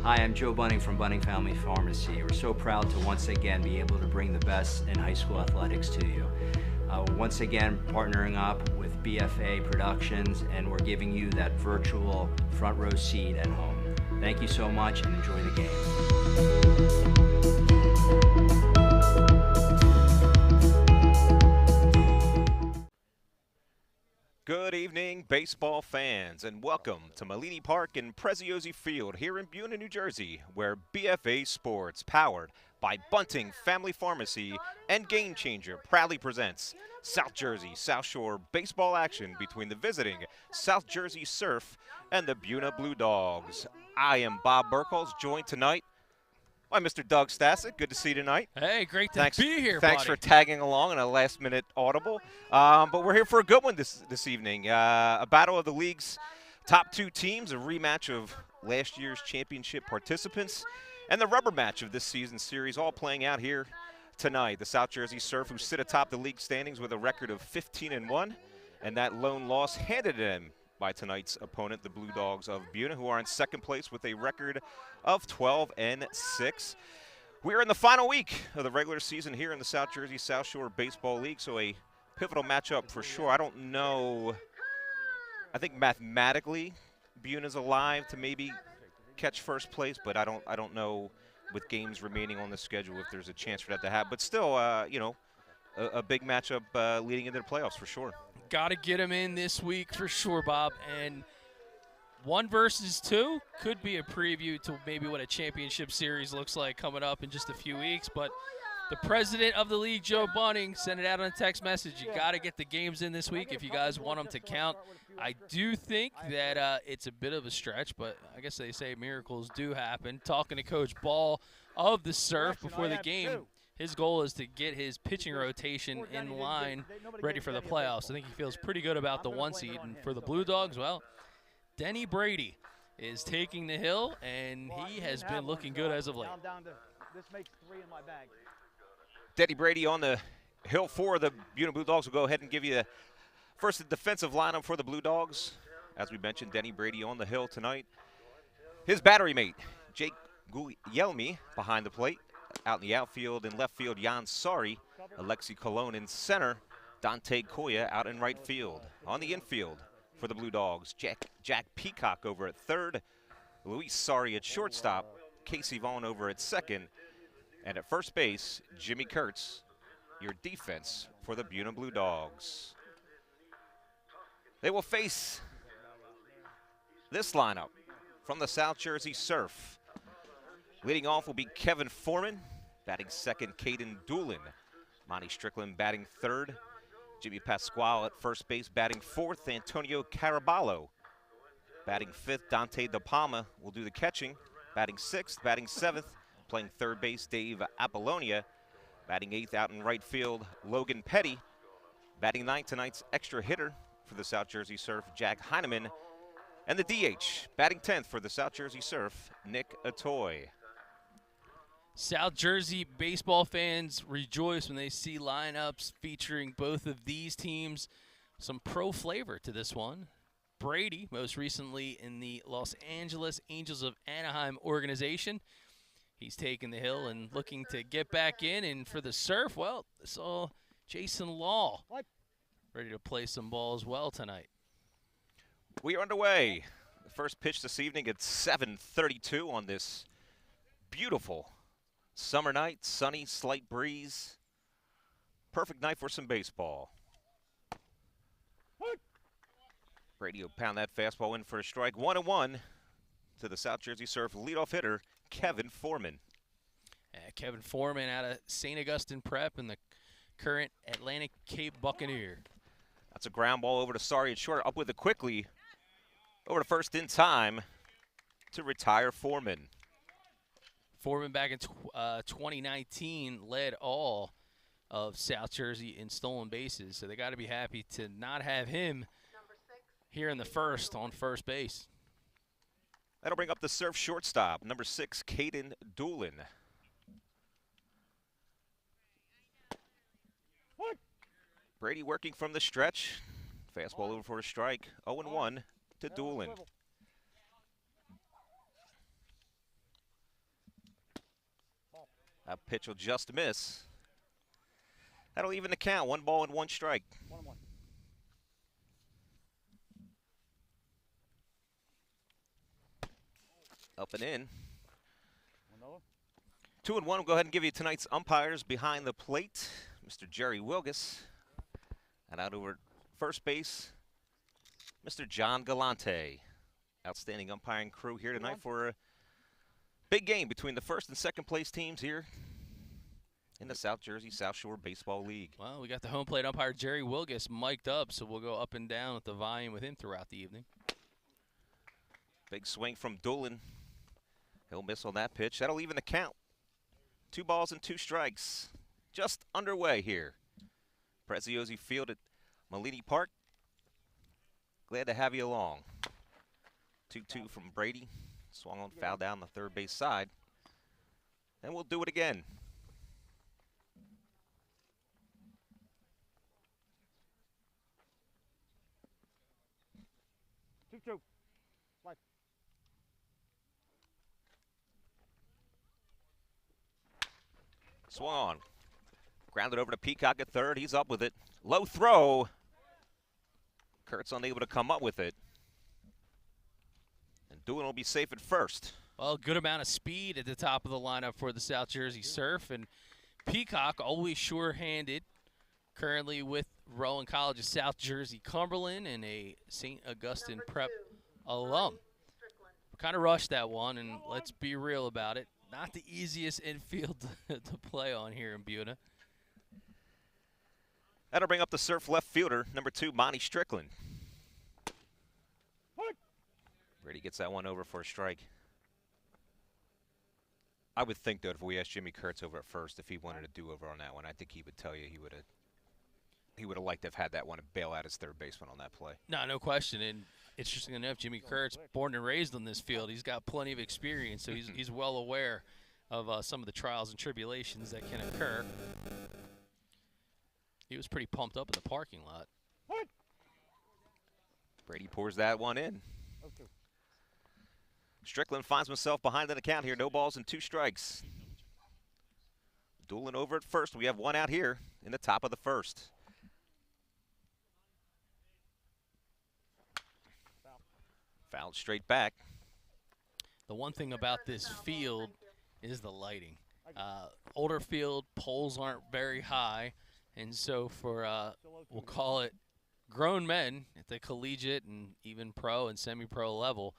Hi, I'm Joe Bunting from Bunting Family Pharmacy. We're so proud to once again be able to bring the best in high school athletics to you. We're once again partnering up with BFA Productions, and we're giving you that virtual front row seat at home. Thank you so much and enjoy the game. Good evening, baseball fans, and welcome to Melini Park and Preziosi Field here in Buena, New Jersey, where BFA Sports, powered by Bunting Family Pharmacy and Gamechanger, proudly presents South Jersey South Shore baseball action between the visiting South Jersey Surf and the Buena Blue Dogs. I am Bob Burkholz, joined tonight by Mr. Doug Stassic. Good to see you tonight. Hey, great to be here, Thanks buddy. for tagging along in a last-minute audible. But we're here for a good one this evening. A battle of the league's top two teams, a rematch of last year's championship participants, and the rubber match of this season's series, all playing out here tonight. The South Jersey Surf, who sit atop the league standings with a record of 15-1, and that lone loss handed to them by tonight's opponent, the Blue Dogs of Buena, who are in second place with a record of 12-6. We're in the final week of the regular season here in the South Jersey South Shore Baseball League, so a pivotal matchup for sure. I don't know. I think mathematically Buena's alive to maybe catch first place, but I don't know with games remaining on the schedule if there's a chance for that to happen. But still, a big matchup leading into the playoffs for sure. Got to get him in this week for sure, Bob. And 1 versus 2 could be a preview to maybe what a championship series looks like coming up in just a few weeks. But the president of the league, Joe Bunting, sent it out on a text message. You got to get the games in this week if you guys want them to count. I do think that it's a bit of a stretch, but I guess they say miracles do happen. Talking to Coach Ball of the Surf before the game, his goal is to get his pitching rotation in line, ready for the playoffs. I think he feels pretty good about the 1 seed. And for the Blue Dogs, well, Denny Brady is taking the hill, and he has been looking good as of late. Denny Brady on the hill for the Buena Blue Dogs. Will go ahead and give you first the defensive lineup for the Blue Dogs. As we mentioned, Denny Brady on the hill tonight. His battery mate, Jake Guglielmi, behind the plate. Out in the outfield and left field, Jan Sari. Alexi Colon in center. Dante Koya out in right field. On the infield for the Blue Dogs, Jack Peacock over at third. Luis Sari at shortstop. Casey Vaughn over at second. And at first base, Jimmy Kurtz, your defense for the Buena Blue Dogs. They will face this lineup from the South Jersey Surf. Leading off will be Kevin Foreman, batting second, Caden Doolin. Monty Strickland batting third. Jimmy Pasquale at first base, batting fourth. Antonio Caraballo batting fifth. Dante De Palma will do the catching, batting sixth. Batting seventh, playing third base, Dave Apollonia. Batting eighth out in right field, Logan Petty. Batting ninth, tonight's extra hitter for the South Jersey Surf, Jack Heineman. And the DH, batting 10th for the South Jersey Surf, Nick Atoy. South Jersey baseball fans rejoice when they see lineups featuring both of these teams. Some pro flavor to this one. Brady, most recently in the Los Angeles Angels of Anaheim organization. He's taking the hill and looking to get back in. And for the Surf, well, saw Jason Law ready to play some ball as well tonight. We are underway. The first pitch this evening at 7:32 on this beautiful summer night, sunny, slight breeze. Perfect night for some baseball. Brady will pound that fastball in for a strike. 1-1 to the South Jersey Surf leadoff hitter, Kevin Foreman. Kevin Foreman out of St. Augustine Prep and the current Atlantic Cape Buccaneer. That's a ground ball over to Sari at short. Up with it quickly. Over to first in time to retire Foreman. Foreman back in 2019 led all of South Jersey in stolen bases, so they got to be happy to not have him here in the first on first base. That'll bring up the Surf shortstop, number 6, Caden Doolin. Brady working from the stretch. Fastball over for a strike. 0-1 to Doolin. That pitch will just miss. That'll even the count. 1 ball and 1 strike. 1-1. Up and in. 1-0. 2-1. We'll go ahead and give you tonight's umpires behind the plate. Mr. Jerry Wilgus. And out over first base, Mr. John Galante. Outstanding umpiring crew here tonight for a big game between the first and second place teams here in the South Jersey South Shore Baseball League. Well, we got the home plate umpire Jerry Wilgus mic'd up, so we'll go up and down with the volume with him throughout the evening. Big swing from Doolin. He'll miss on that pitch. That'll even the count. 2 balls and 2 strikes. Just underway here. Preziosi Field at Melini Park. Glad to have you along. 2-2 from Brady. Swung on, foul down the third base side. And we'll do it again. Two. Like. Swung on. Grounded over to Peacock at third. He's up with it. Low throw. Kurt's unable to come up with it. And Doolin will be safe at first. Well, good amount of speed at the top of the lineup for the South Jersey Surf. And Peacock always sure-handed. Currently with Rowan College of South Jersey Cumberland and a St. Augustine Prep alum. Kind of rushed that one, and let's be real about it. Not the easiest infield to play on here in Buena. That'll bring up the Surf left fielder, number 2, Monty Strickland. Brady gets that one over for a strike. I would think that if we asked Jimmy Kurtz over at first if he wanted a do-over on that one, I think he would tell you he would have liked to have had that one and bail out his third baseman on that play. No question. And interesting enough, Jimmy Kurtz, born and raised on this field, he's got plenty of experience, so he's well aware of some of the trials and tribulations that can occur. He was pretty pumped up in the parking lot. Brady pours that one in. Okay. Strickland finds himself behind an account here. No balls and 2 strikes. Doolin over at first. We have 1 out here in the top of the first. Fouled straight back. The one thing about this field is the lighting. Older field, poles aren't very high, and so for, we'll call it grown men at the collegiate and even pro and semi-pro level,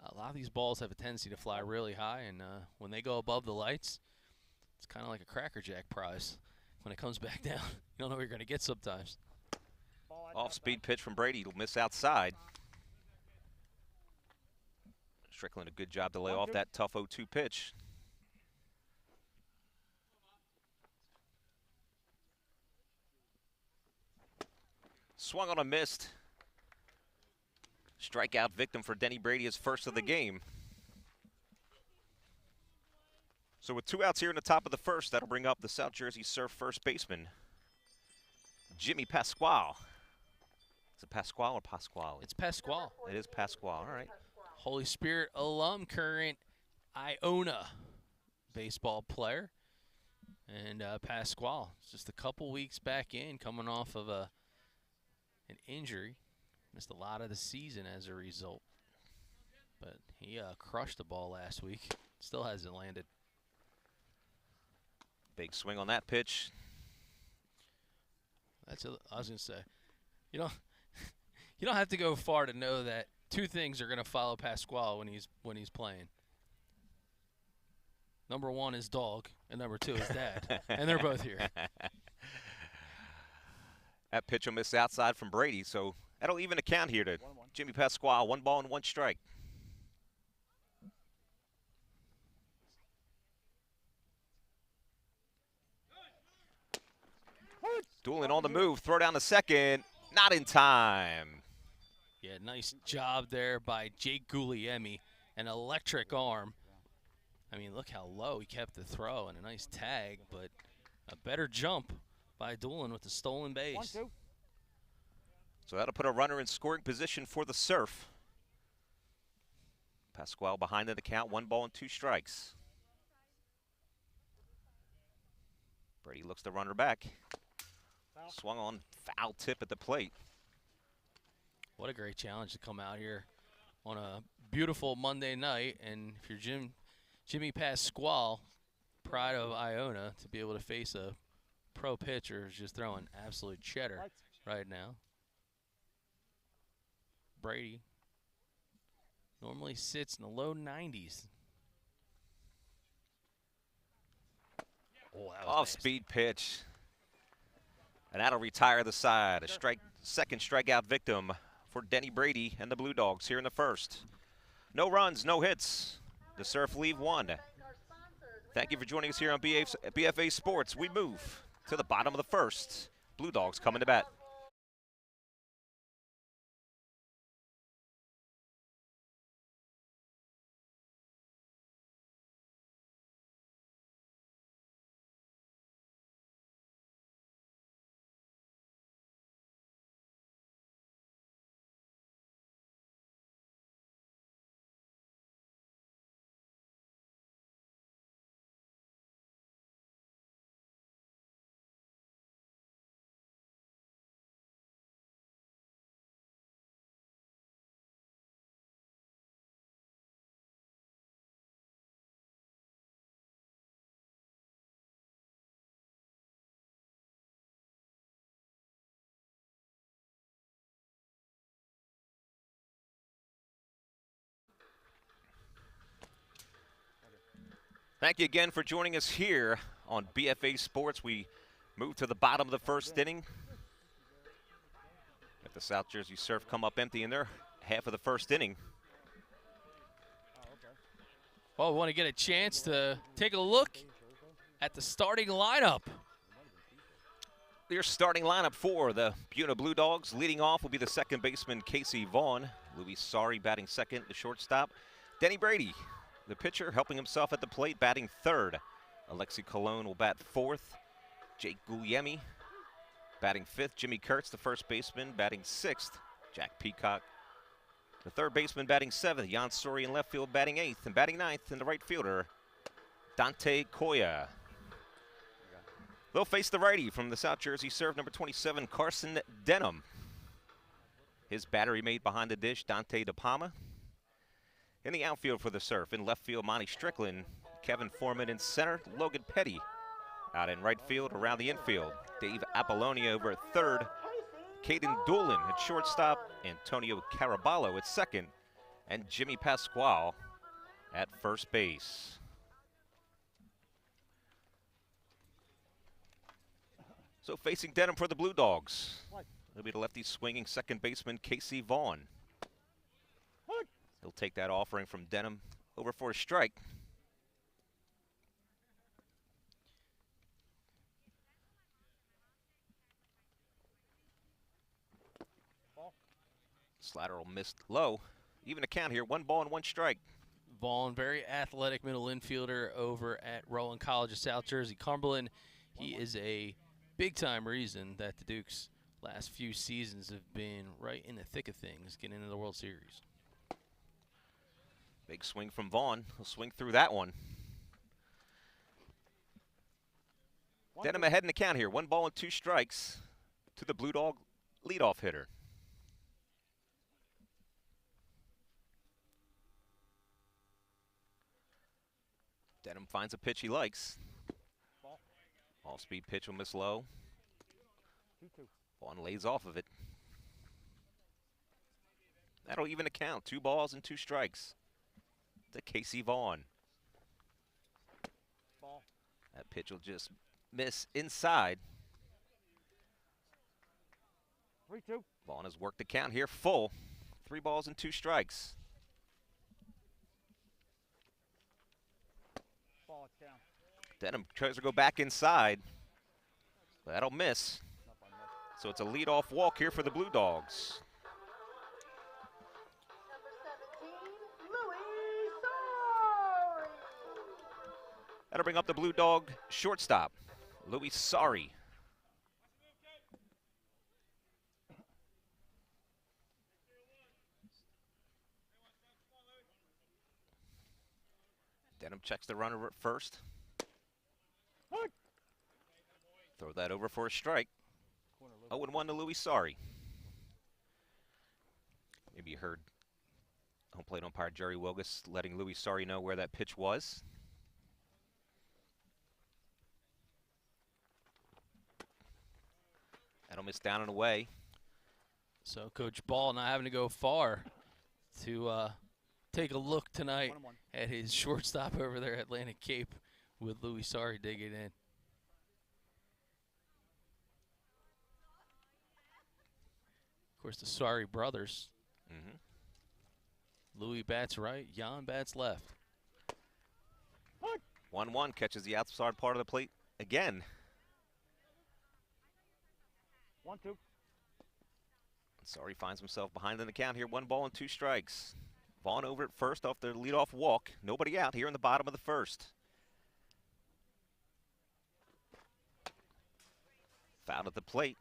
a lot of these balls have a tendency to fly really high, and when they go above the lights, it's kind of like a Cracker Jack prize. When it comes back down, you don't know what you're going to get sometimes. Off-speed pitch from Brady. He'll miss outside. Strickland a good job to lay off that tough 0-2 pitch. Swung on a missed. Strikeout victim for Denny Brady, his first of the game. So with 2 outs here in the top of the first, that'll bring up the South Jersey Surf first baseman, Jimmy Pasquale. Is it Pasquale or Pasquale? It's Pasquale. It is Pasquale, all right. Holy Spirit alum, current Iona baseball player. And Pasquale, just a couple weeks back in, coming off of an injury. Missed a lot of the season as a result. But he crushed the ball last week. Still hasn't landed. Big swing on that pitch. I was going to say, you don't have to go far to know that 2 things are going to follow Pasquale when he's playing. Number 1 is dog, and number 2 is dad, and they're both here. That pitch will miss outside from Brady, so that'll even a count here to Jimmy Pasquale. 1 ball and 1 strike. Doolin on the move, throw down the second, not in time. Yeah, nice job there by Jake Guglielmi, an electric arm. I mean, look how low he kept the throw and a nice tag, but a better jump by Doolin with the stolen base. 1-2. So that'll put a runner in scoring position for the Surf. Pasquale behind in the count, 1 ball and 2 strikes. Brady looks to run her back. Swung on, foul tip at the plate. What a great challenge to come out here on a beautiful Monday night. And if you're Jimmy Pasquale, pride of Iona, to be able to face a pro pitcher who's just throwing absolute cheddar right now. Brady normally sits in the low 90s. Oh, that was Off-speed pitch. And that'll retire the side. A second strikeout victim for Denny Brady and the Blue Dogs here in the first. No runs, no hits. The Surf leave one. Thank you for joining us here on BFA Sports. We move to the bottom of the first. Blue Dogs coming to bat. Thank you again for joining us here on BFA Sports. We move to the bottom of the first inning. Let the South Jersey Surf come up empty in their half of the first inning. Well, we want to get a chance to take a look at the starting lineup. Your starting lineup for the Buena Blue Dogs. Leading off will be the second baseman, Casey Vaughn. Louis Sari batting second, the shortstop. Denny Brady, the pitcher, helping himself at the plate, batting third. Alexi Colon will bat fourth. Jake Guglielmi batting fifth. Jimmy Kurtz, the first baseman, batting sixth. Jack Peacock, the third baseman, batting seventh. Jan Sori in left field, batting eighth. And batting ninth in the right fielder, Dante Koya. They'll face the righty from the South Jersey Surf, number 27, Carson Denham. His battery mate behind the dish, Dante De Palma. In the outfield for the Surf, in left field, Monty Strickland. Kevin Foreman in center, Logan Petty. Out in right field, around the infield, Dave Apollonia over at third. Caden Doolin at shortstop, Antonio Caraballo at second, and Jimmy Pasquale at first base. So facing Denham for the Blue Dogs, it'll be the lefty swinging second baseman Casey Vaughn. He'll take that offering from Denham over for a strike. Slateral missed low. Even a count here, 1 ball and 1 strike. Vaughn, very athletic middle infielder over at Rowan College of South Jersey, Cumberland. He is a big-time reason that the Dukes' last few seasons have been right in the thick of things, getting into the World Series. Big swing from Vaughn. He'll swing through that one. Denham ahead in the count here. 1 ball and 2 strikes to the Blue Dog leadoff hitter. Denham finds a pitch he likes. Off-speed pitch will miss low. Vaughn lays off of it. That'll even a count. 2 balls and 2 strikes to Casey Vaughn. That pitch will just miss inside. 3-2. Vaughn has worked the count here full. 3 balls and 2 strikes. Denham tries to go back inside. That'll miss. So it's a leadoff walk here for the Blue Dogs. That'll bring up the Blue Dog shortstop, Louis Sari. Denham checks the runner at first. Throw that over for a strike. 0-1 to Louis Sorry. Maybe you heard home plate umpire Jerry Wilgus letting Louis Sorry know where that pitch was. That'll miss down and away. So Coach Ball not having to go far to take a look tonight at his shortstop over there at Atlantic Cape with Louis Sorry digging in. Of course, the Sorry brothers. Louis bats right, Jan bats left. 1-1 catches the outside part of the plate again. 1-2. Sorry finds himself behind in the count here. 1 ball and 2 strikes. Vaughn over at first off the leadoff walk. Nobody out here in the bottom of the first. Foul at the plate.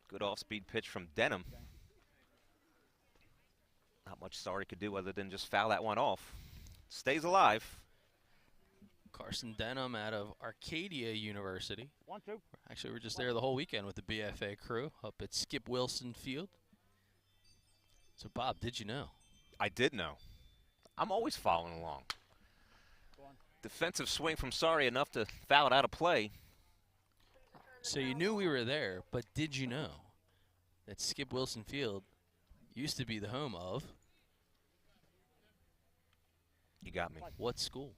Good off-speed pitch from Denham. Not much Sorry could do other than just foul that one off. Stays alive. Carson Denham out of Arcadia University. 1-2. Actually, we were just there the whole weekend with the BFA crew up at Skip Wilson Field. So, Bob, did you know? I did know. I'm always following along. Defensive swing from Sorry enough to foul it out of play. So you knew we were there, but did you know that Skip Wilson Field used to be the home of You got me. what school?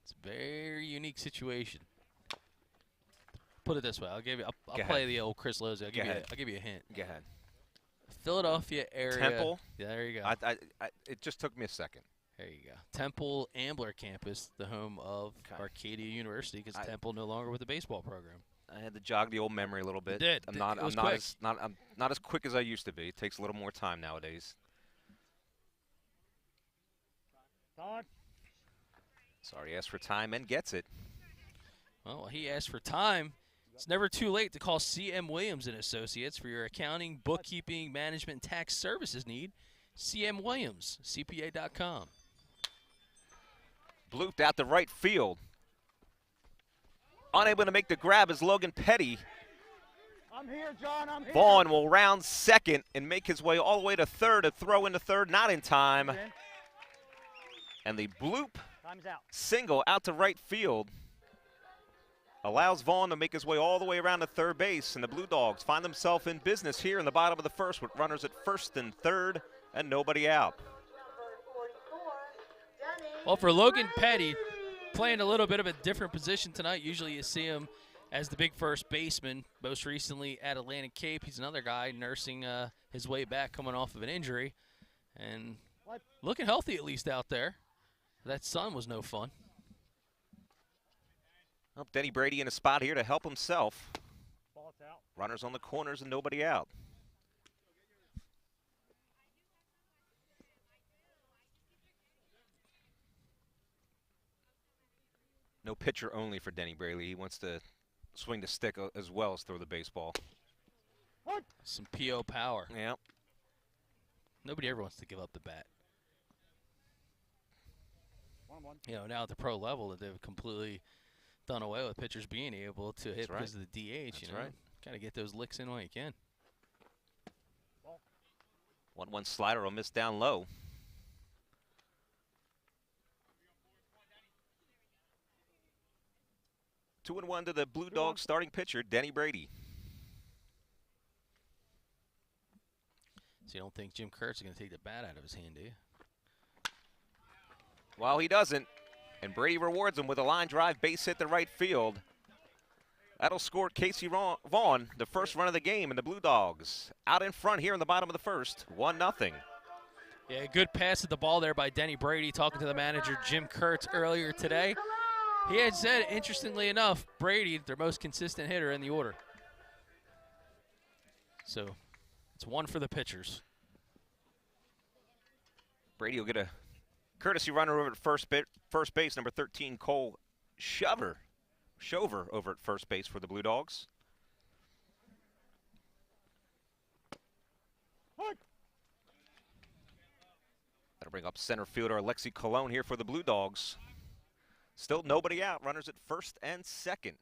It's a very unique situation. Put it this way, I'll give you. I'll play the old Chris Lozzi. I'll give you a hint. Go ahead. Philadelphia area. Temple. Yeah, there you go. It just took me a second. There you go. Temple Ambler campus, the home of Arcadia University, because Temple no longer with the baseball program. I had to jog the old memory a little bit. You did. I'm not as quick as I used to be. It takes a little more time nowadays. Todd. Sorry, asked for time and gets it. Well, he asked for time. It's never too late to call CM Williams and Associates for your accounting, bookkeeping, management, and tax services need. CM Williams, CPA.com. Blooped out to right field. Unable to make the grab is Logan Petty. I'm here, John. I'm here. Vaughn will round second and make his way all the way to third. A throw into third, not in time. And the bloop Time's out. single out to right field allows Vaughn to make his way all the way around to third base. And the Blue Dogs find themselves in business here in the bottom of the first with runners at first and third and nobody out. Well, for Logan Petty, playing a little bit of a different position tonight. Usually you see him as the big first baseman, most recently at Atlantic Cape. He's another guy nursing his way back coming off of an injury. And looking healthy at least out there. That sun was no fun. Well, Denny Brady in a spot here to help himself. Ball's out. Runners on the corners and nobody out. No pitcher only for Denny Brady. He wants to swing the stick as well as throw the baseball. What? Some PO power. Yeah. Nobody ever wants to give up the bat. 1-1. You know, now at the pro level that they've completely done away with pitchers being able to hit because of the DH. That's you know, right. Got to get those licks in while you can. 1-1 slider will miss down low. Two and one to the Blue Dogs starting pitcher, Denny Brady. So you don't think Jim Kurtz is going to take the bat out of his hand, do you? Well, he doesn't, and Brady rewards him with a line drive base hit to right field. That'll score Casey Vaughn the first run of the game, and the Blue Dogs out in front here in the bottom of the first, 1-0. Yeah, good pass at the ball there by Denny Brady, talking to the manager, Jim Kurtz, earlier today. He had said, interestingly enough, Brady, their most consistent hitter in the order. So it's one for the pitchers. Brady will get a courtesy runner over at first base, number 13, Cole Shover over at first base for the Blue Dogs. That'll bring up center fielder Alexi Colon here for the Blue Dogs. Still nobody out. Runners at first and second.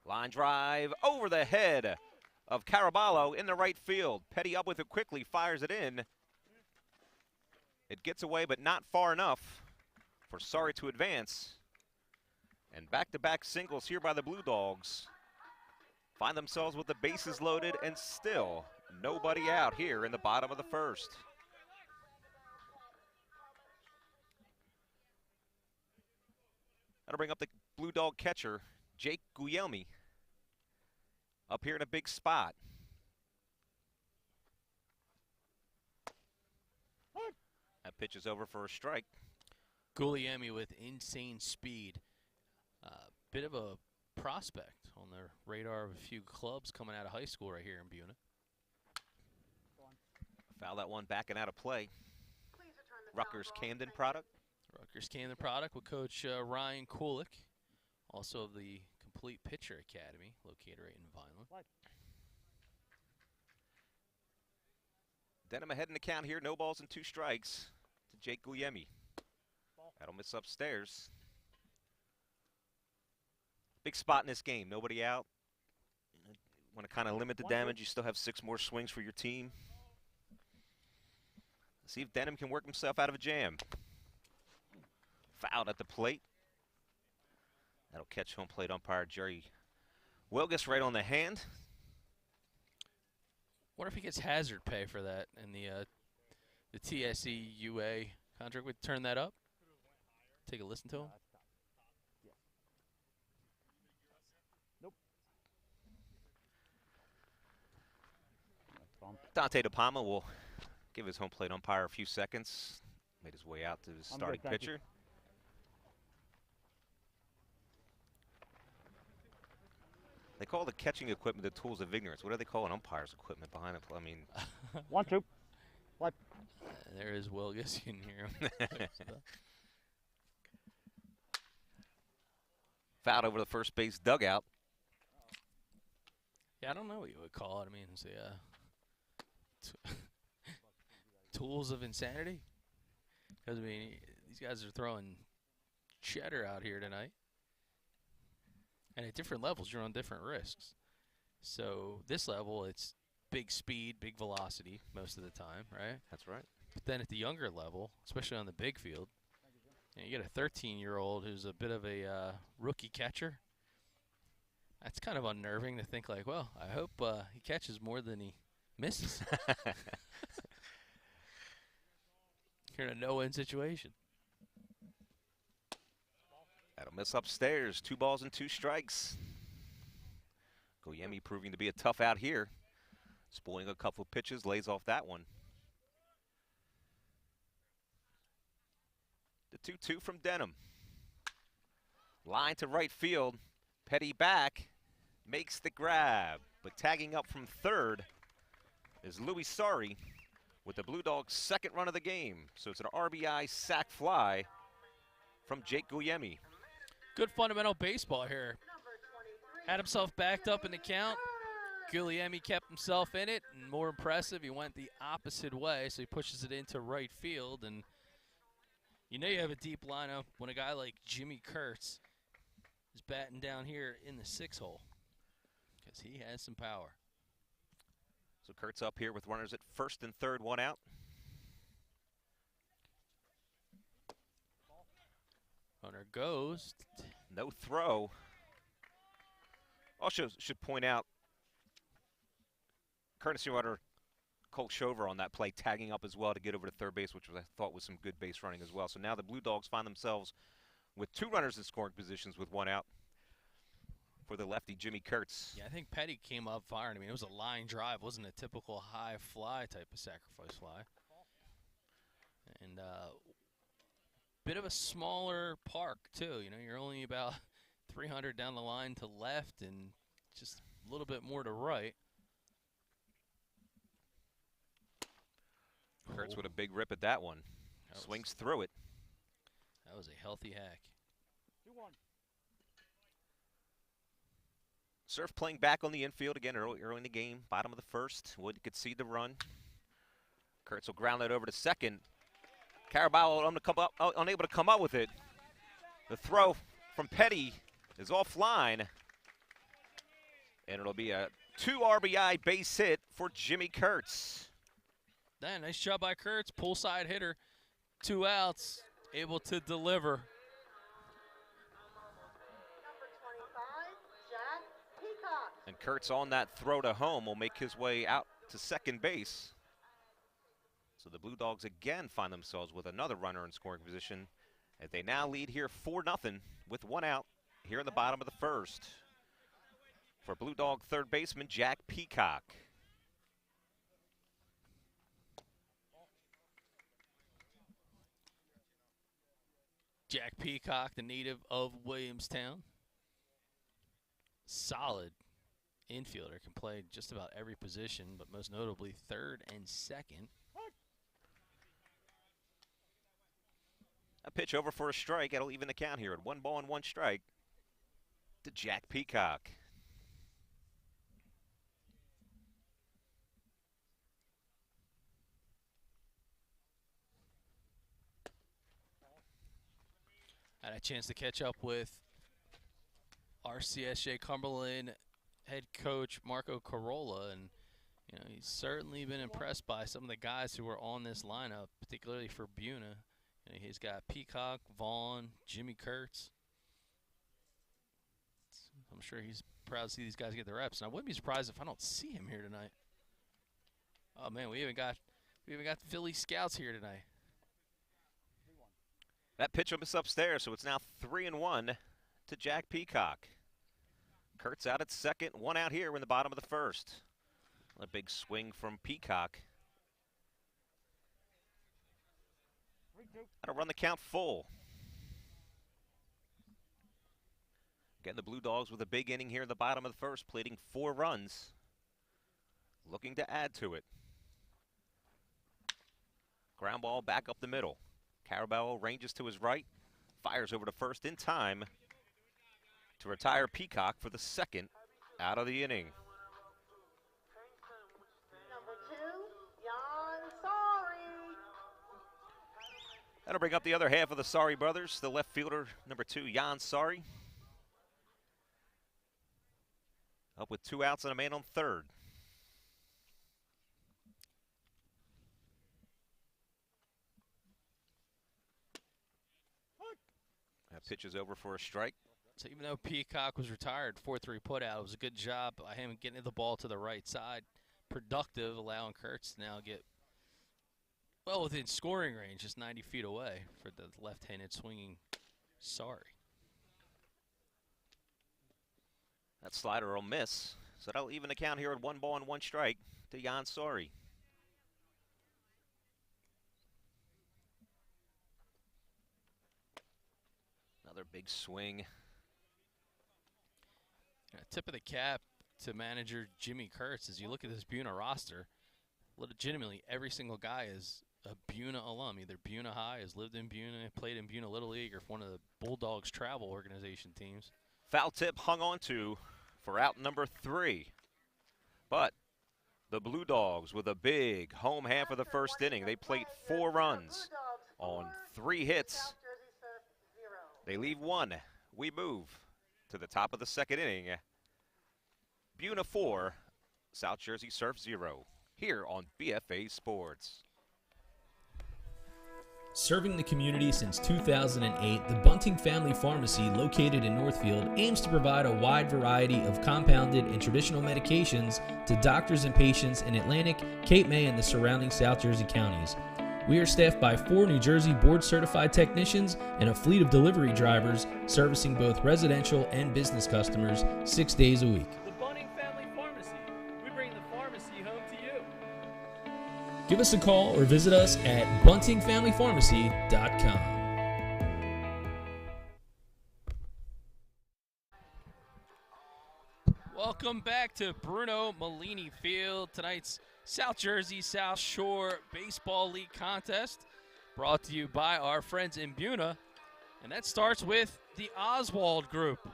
Line drive over the head of Caraballo in the right field. Petty up with it quickly, fires it in. It gets away, but not far enough for Sorry to advance. And back-to-back singles here by the Blue Dogs. Find themselves with the bases loaded and still nobody out here in the bottom of the first. That'll bring up the Blue Dog catcher, Jake Guglielmi, up here in a big spot. That pitch is over for a strike. Guglielmi with insane speed. Bit of a prospect on the radar of a few clubs coming out of high school right here in Buena. Foul that one backing out of play. Rutgers Camden product. Rutgers Camden product with Coach Ryan Kulik, also of the Complete Pitcher Academy, located right in Vineland. Denham ahead in the count here. No balls and 2 strikes to Jake Guglielmi. That'll miss upstairs. Big spot in this game. Nobody out. Want to kind of limit the damage. You still have 6 more swings for your team. See if Denham can work himself out of a jam. Fouled at the plate. That'll catch home plate umpire Jerry Wilgus right on the hand. Wonder if he gets hazard pay for that in the TSE UA contract. Would turn that up. Take a listen to him. Nope. Dante DePalma will give his home plate umpire a few seconds. Made his way out to his starting pitcher. They call the catching equipment the tools of ignorance. What do they call an umpire's equipment behind it? I mean, 1, 2. What? There is Wilgus. You can hear him. Fouled over the first base dugout. Yeah, I don't know what you would call it. I mean, it's tools of insanity. Because I mean, these guys are throwing cheddar out here tonight. And at different levels, you're on different risks. So this level, it's big speed, big velocity most of the time, right? That's right. But then at the younger level, especially on the big field, you get a 13-year-old who's a bit of a rookie catcher. That's kind of unnerving to think like, well, I hope he catches more than he misses. You're in a no-win situation. That'll miss upstairs. 2 balls and 2 strikes. Guglielmi proving to be a tough out here. Spoiling a couple of pitches, lays off that one. The 2-2 from Denham. Line to right field. Petty back. Makes the grab. But tagging up from third is Louis Sorry with the Blue Dogs' second run of the game. So it's an RBI sac fly from Jake Guglielmi. Good fundamental baseball here. Had himself backed up in the count. Guglielmi kept himself in it, and more impressive, he went the opposite way, so he pushes it into right field. And you know you have a deep lineup when a guy like Jimmy Kurtz is batting down here in the 6 hole, because he has some power. So Kurtz up here with runners at first and third, 1 out. Runner goes. No throw. Also should point out, courtesy runner Colt Shover on that play, tagging up as well to get over to third base, which I thought was some good base running as well. So now the Blue Dogs find themselves with 2 runners in scoring positions with 1 out for the lefty Jimmy Kurtz. Yeah, I think Petty came up firing. I mean, it was a line drive. It wasn't a typical high fly type of sacrifice fly. And bit of a smaller park, too. You know, you're only about 300 down the line to left and just a little bit more to right. Kurtz with a big rip at that one. Swings through it. That was a healthy hack. 2-1. Surf playing back on the infield again early in the game, bottom of the first. Would concede the run. Kurtz will ground that over to second. Carabao unable to come up with it. The throw from Petty is offline. And it'll be a 2 RBI base hit for Jimmy Kurtz. Yeah, nice job by Kurtz, pull side hitter, 2 outs, able to deliver. And Kurtz on that throw to home will make his way out to second base. So the Blue Dogs again find themselves with another runner in scoring position as they now lead here 4-0 with 1 out here in the bottom of the first. For Blue Dog third baseman Jack Peacock. Jack Peacock, the native of Williamstown. Solid infielder, can play just about every position, but most notably third and second. A pitch over for a strike. That'll even the count here at 1 ball and 1 strike to Jack Peacock. I had a chance to catch up with RCSJ Cumberland head coach Marco Carolla, and you know, he's certainly been impressed by some of the guys who were on this lineup, particularly for Buena. You know, he's got Peacock, Vaughn, Jimmy Kurtz. I'm sure he's proud to see these guys get the reps, and I wouldn't be surprised if I don't see him here tonight. Oh man, we even got Philly scouts here tonight. That pitch up is upstairs, so it's now 3-1 to Jack Peacock. Kurtz out at second, 1 out here in the bottom of the first. A big swing from Peacock. That'll run the count full. Again, the Blue Dogs with a big inning here in the bottom of the first, plating 4 runs. Looking to add to it. Ground ball back up the middle. Carabao ranges to his right, fires over to first in time to retire Peacock for the second out of the inning. That'll bring up the other half of the Sorry brothers, the left fielder, number 2, Jan Sorry. Up with 2 outs and a man on third. That pitch is over for a strike. So even though Peacock was retired, 4-3 putout, it was a good job by him getting the ball to the right side. Productive, allowing Kurtz to now get well within scoring range, just 90 feet away for the left-handed swinging Sorry. That slider will miss, so that'll even the count here at 1 ball and 1 strike to Jan Sorry. Another big swing. Yeah, tip of the cap to manager Jimmy Kurtz. As you look at this Buena roster, legitimately every single guy is a Buena alum. Either Buena High, has lived in Buena, played in Buena Little League, or one of the Bulldogs travel organization teams. Foul tip hung on to for out number 3. But the Blue Dogs with a big home half of the first inning. They plate 4 runs on 3 hits. They leave 1. We move to the top of the second inning. Buena 4, South Jersey Surf 0, here on BFA Sports. Serving the community since 2008, the Bunting Family Pharmacy, located in Northfield, aims to provide a wide variety of compounded and traditional medications to doctors and patients in Atlantic, Cape May, and the surrounding South Jersey counties. We are staffed by 4 New Jersey board-certified technicians and a fleet of delivery drivers servicing both residential and business customers 6 days a week. The Bunting Family Pharmacy. We bring the pharmacy home to you. Give us a call or visit us at buntingfamilypharmacy.com. Welcome back to Bruno Melini Field. Tonight's South Jersey South Shore Baseball League contest brought to you by our friends in Buena. And that starts with the Oswald Group.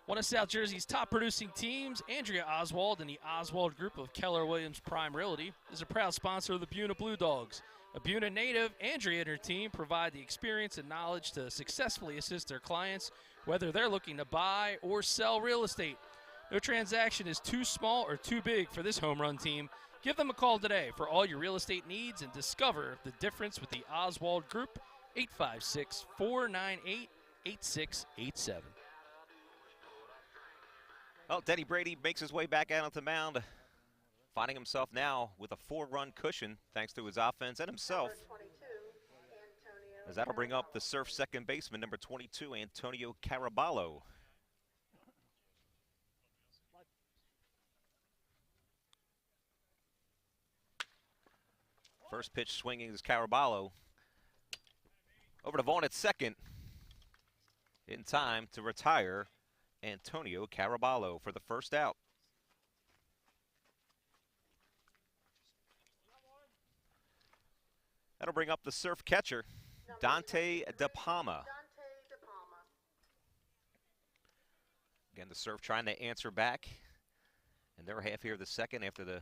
One of South Jersey's top producing teams, Andrea Oswald and the Oswald Group of Keller Williams Prime Realty, is a proud sponsor of the Buena Blue Dogs. A Buena native, Andrea and her team provide the experience and knowledge to successfully assist their clients, whether they're looking to buy or sell real estate. No transaction is too small or too big for this home run team. Give them a call today for all your real estate needs and discover the difference with the Oswald Group, 856-498-8687. Well, Denny Brady makes his way back out onto the mound, finding himself now with a 4-run cushion thanks to his offense and himself. As that'll bring up the Surf second baseman, number 22, Antonio Caraballo. First pitch swinging is Caraballo. Over to Vaughn at second. In time to retire Antonio Caraballo for the first out. That'll bring up the Surf catcher, Dante DePalma. Again, the Surf trying to answer back. And they're half here of the second after the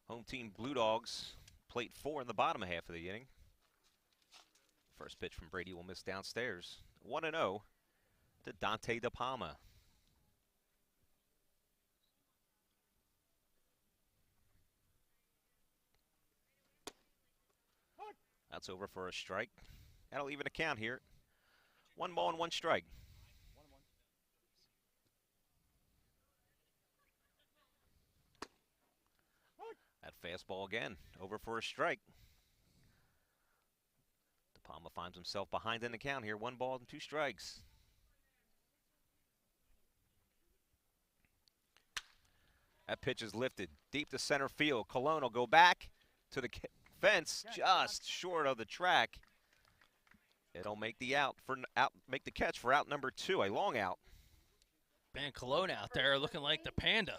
home team Blue Dogs played 4 in the bottom half of the inning. First pitch from Brady will miss downstairs. 1-0 to Dante DePalma. That's over for a strike. That'll even a count here. 1 ball and 1 strike. That fastball again, over for a strike. DePalma finds himself behind in the count here. 1 ball and 2 strikes. That pitch is lifted deep to center field. Colon will go back to the fence, just short of the track. It'll make the make the catch for out number 2, a long out. Man, Colon out there looking like the panda.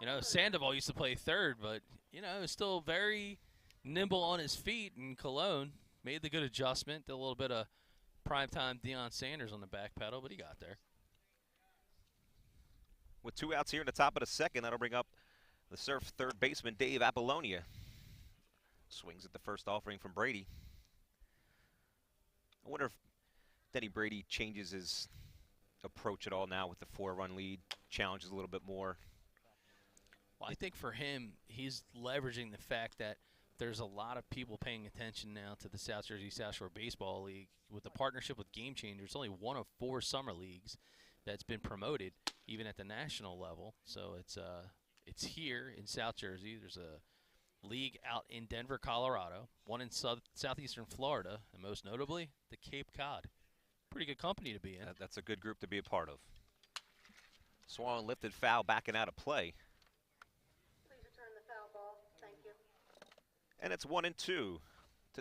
You know, Sandoval used to play third, but, you know, still very nimble on his feet. And Colon made the good adjustment, did a little bit of primetime Deion Sanders on the back pedal, but he got there. With 2 outs here in the top of the second, that'll bring up the Surf third baseman, Dave Apollonia. Swings at the first offering from Brady. I wonder if Denny Brady changes his approach at all now with the 4-run lead, challenges a little bit more. Well, I think for him, he's leveraging the fact that there's a lot of people paying attention now to the South Jersey South Shore Baseball League. With the partnership with Gamechanger, it's only 1 of 4 summer leagues that's been promoted, even at the national level. So it's here in South Jersey. There's a league out in Denver, Colorado, 1 in southeastern Florida, and most notably, the Cape Cod. Pretty good company to be in. That's a good group to be a part of. Swung lifted foul, backing out of play. Please return the foul ball. Thank you. And it's 1-2 to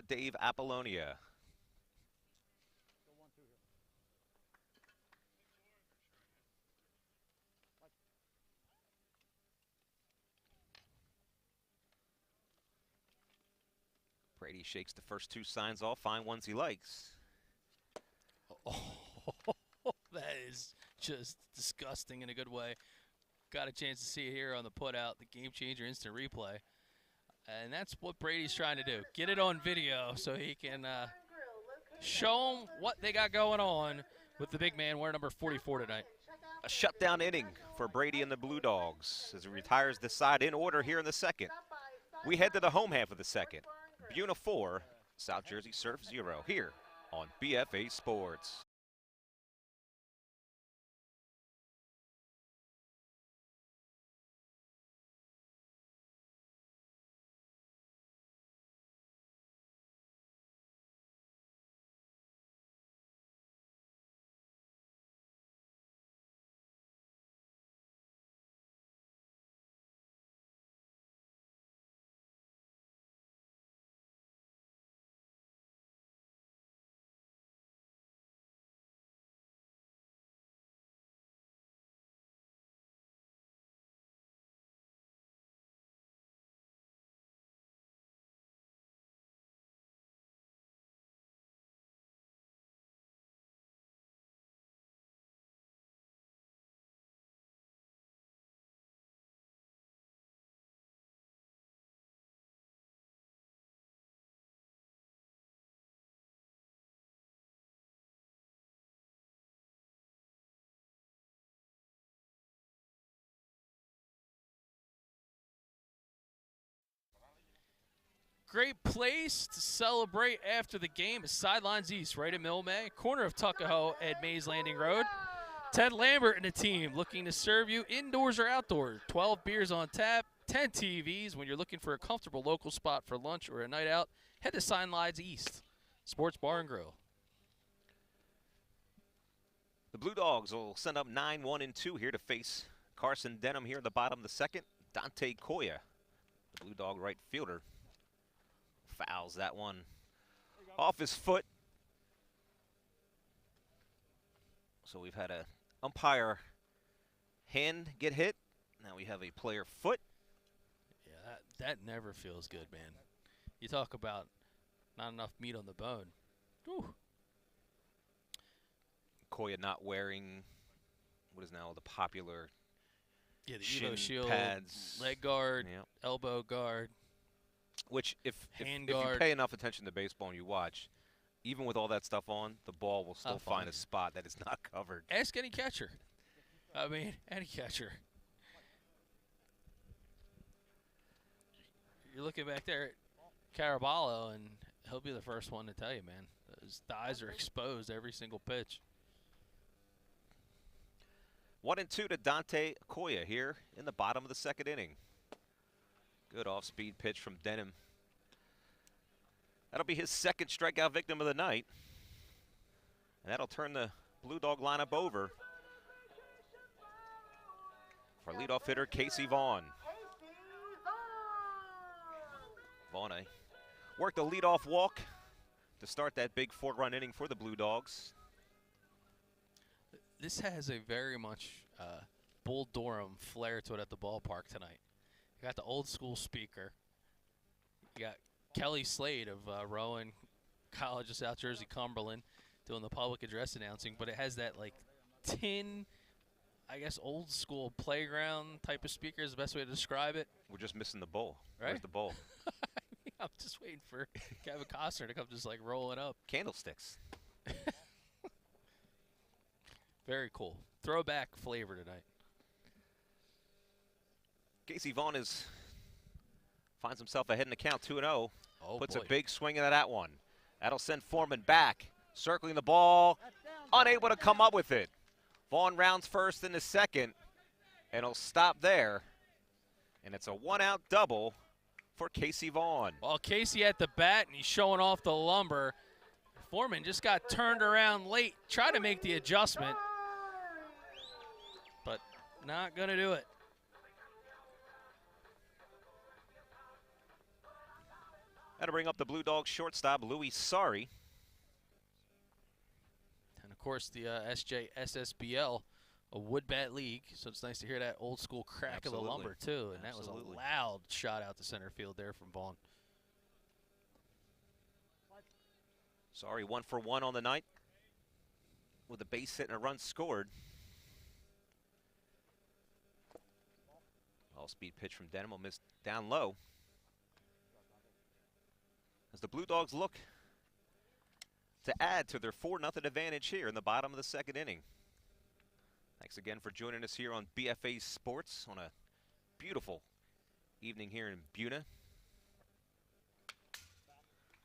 Dave Apollonia. Brady shakes the first 2 signs off, find ones he likes. Oh, that is just disgusting in a good way. Got a chance to see it here on the putout, the Gamechanger instant replay. And that's what Brady's trying to do. Get it on video so he can show them what they got going on with the big man wearing number 44 tonight. A shutdown inning for Brady and the Blue Dogs as he retires the side in order here in the second. We head to the home half of the second. Buena 4, South Jersey Surf 0 here on BFA Sports. Great place to celebrate after the game is Sidelines East, right in Milmay, corner of Tuckahoe at Mays Landing Road. Ted Lambert and the team looking to serve you indoors or outdoors. 12 beers on tap, 10 TVs. When you're looking for a comfortable local spot for lunch or a night out, head to Sidelines East, Sports Bar and Grill. The Blue Dogs will send up 9, 1, and 2 here to face Carson Denham here in the bottom of the second. Dante Koya, the Blue Dog right fielder, fouls that one off his foot. So we've had a umpire hand get hit. Now we have a player foot. Yeah, that never feels good, man. You talk about not enough meat on the bone. Whew. Koya not wearing what is now the popular the shin Evo Shield, pads, leg guard, yep. elbow guard. Which, if Hand you guard. pay enough attention to baseball and you watch, even with all that stuff on, the ball will still find a spot that is not covered. Ask any catcher. I mean, any catcher. You're looking back there at Caraballo, and he'll be the first one to tell you, man. His thighs are exposed every single pitch. 1 and 2 to Dante Koya here in the bottom of the second inning. Good off-speed pitch from Denham. That'll be his second strikeout victim of the night. And that'll turn the Blue Dog lineup over for leadoff hitter Casey Vaughn. Vaughn worked a leadoff walk to start that big 4-run inning for the Blue Dogs. This has a very much Bull Durham flair to it at the ballpark tonight. You got the old school speaker. You got Kelly Slade of Rowan College of South Jersey, Cumberland, doing the public address announcing, but it has that like tin, I guess, old school playground type of speaker is the best way to describe it. We're just missing the bowl. Right? Where's the bowl? I'm just waiting for Kevin Costner to come just like rolling up. Candlesticks. Very cool. Throwback flavor tonight. Casey Vaughn finds himself ahead in the count, 2-0. Oh, Puts boy. a big swing into that one. That'll send Foreman back, circling the ball, unable to come up with it. Vaughn rounds first in the second, and he'll stop there. And it's a one-out double for Casey Vaughn. Well, Casey at the bat, and he's showing off the lumber. Foreman just got turned around late, tried to make the adjustment, but not going to do it. That'll bring up the Blue Dogs shortstop, Louis Sari. And, of course, the SSBL, a wood bat league, so it's nice to hear that old school crack Absolutely. of the lumber, too. And that was Absolutely. a loud shot out to center field there from Vaughn. Sari 1 for 1 on the night with a base hit and a run scored. All-speed pitch from Denham will miss down low. As the Blue Dogs look to add to their 4-0 advantage here in the bottom of the second inning. Thanks again for joining us here on BFA Sports on a beautiful evening here in Buena.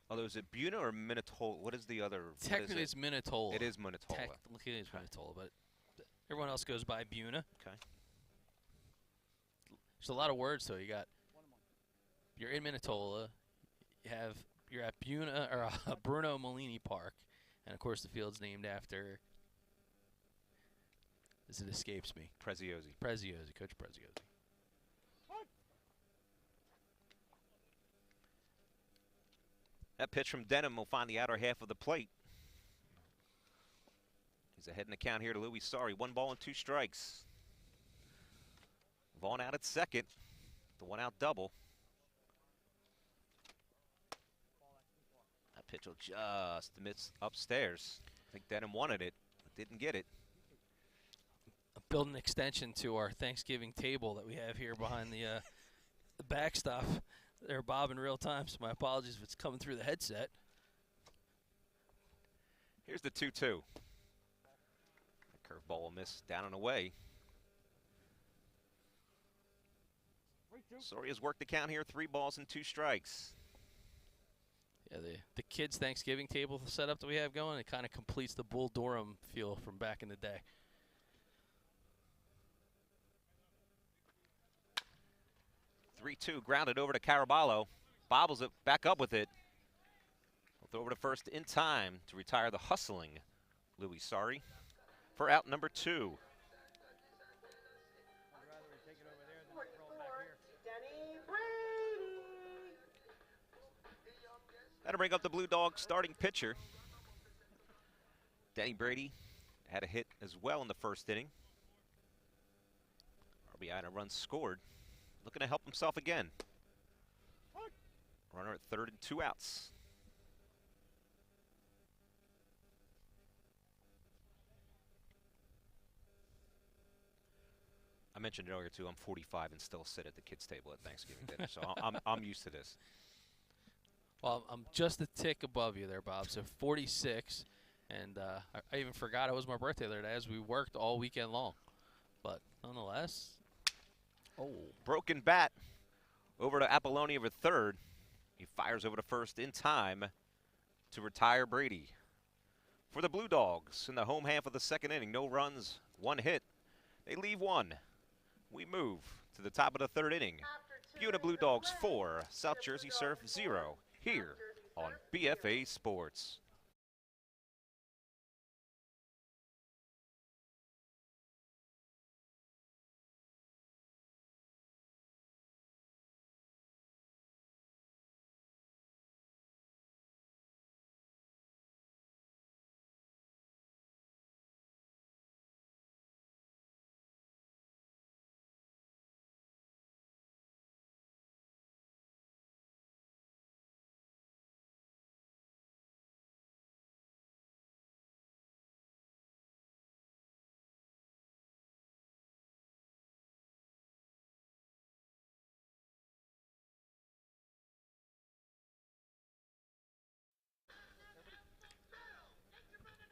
Although, is it Buena or Minotola? What is the other? Technically, it's Minotola. It is Minotola. Technically, it's Minotola, but everyone else goes by Buena. Okay. There's a lot of words, though. You're in Minotola. You're at Buena or Bruno Melini Park, and of course the field's named after. It escapes me. Preziosi. Coach Preziosi. That pitch from Denham will find the outer half of the plate. He's ahead in the count here to Louis Sari. 1 ball and 2 strikes. Vaughn out at second. The 1-out double. That pitch will just miss upstairs. I think Denham wanted it, but didn't get it. Build an extension to our Thanksgiving table that we have here behind the backstop. There, Bob, in real time, so my apologies if it's coming through the headset. Here's the 2-2. That curveball will miss down and away. Sari has worked the count here, 3 balls and 2 strikes. Yeah, the kids' Thanksgiving table setup that we have going, it kind of completes the Bull Durham feel from back in the day. 3-2, grounded over to Caraballo. Bobbles it back up with it. We'll throw over to first in time to retire the hustling Louis Sari for out number 2. Denny Brady. That'll bring up the Blue Dogs starting pitcher. Denny Brady had a hit as well in the first inning. RBI and a run scored. Looking to help himself again. Runner at third and 2 outs. I mentioned earlier too, I'm 45 and still sit at the kids' table at Thanksgiving dinner, so I'm used to this. Well, I'm just a tick above you there, Bob. So 46, and I even forgot it was my birthday the other day as we worked all weekend long. But nonetheless, Broken bat over to Apolloni over third. He fires over to first in time to retire Brady. For the Blue Dogs in the home half of the second inning, no runs, 1 hit. They leave 1. We move to the top of the third inning. Buena Blue Dogs 4, South Jersey Surf 0, here on BFA Sports.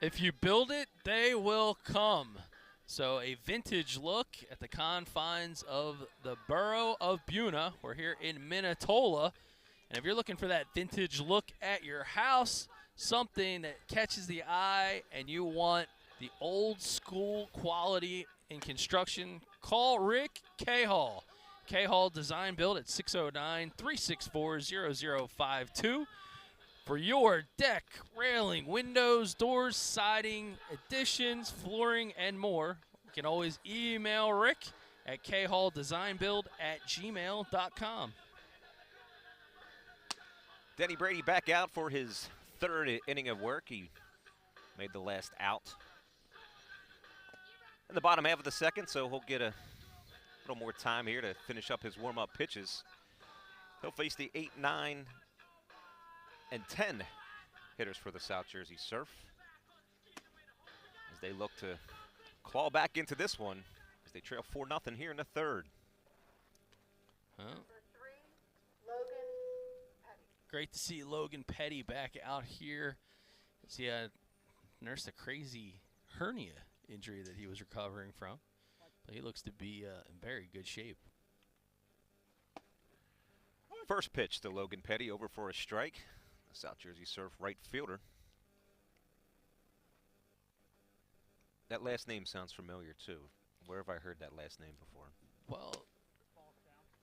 if you build it, they will come. So a vintage look at the confines of the borough of Buena. We're here in Minotola. And if you're looking for that vintage look at your house, something that catches the eye and you want the old school quality in construction, call Rick Cahall. Cahall Design Build at 609-364-0052. For your deck, railing, windows, doors, siding, additions, flooring, and more, you can always email Rick at cahaldesignbuild@gmail.com. Denny Brady back out for his third inning of work. He made the last out in the bottom half of the second, so he'll get a little more time here to finish up his warm-up pitches. He'll face the 8, 9, and 10 hitters for the South Jersey Surf as they look to claw back into this one as they trail 4-0 here in the third. Huh? Number 3, Logan Petty. Great to see Logan Petty back out here as he nursed a crazy hernia injury that he was recovering from. But he looks to be in very good shape. First pitch to Logan Petty, over for a strike. The South Jersey Surf right fielder. That last name sounds familiar too. Where have I heard that last name before? Well,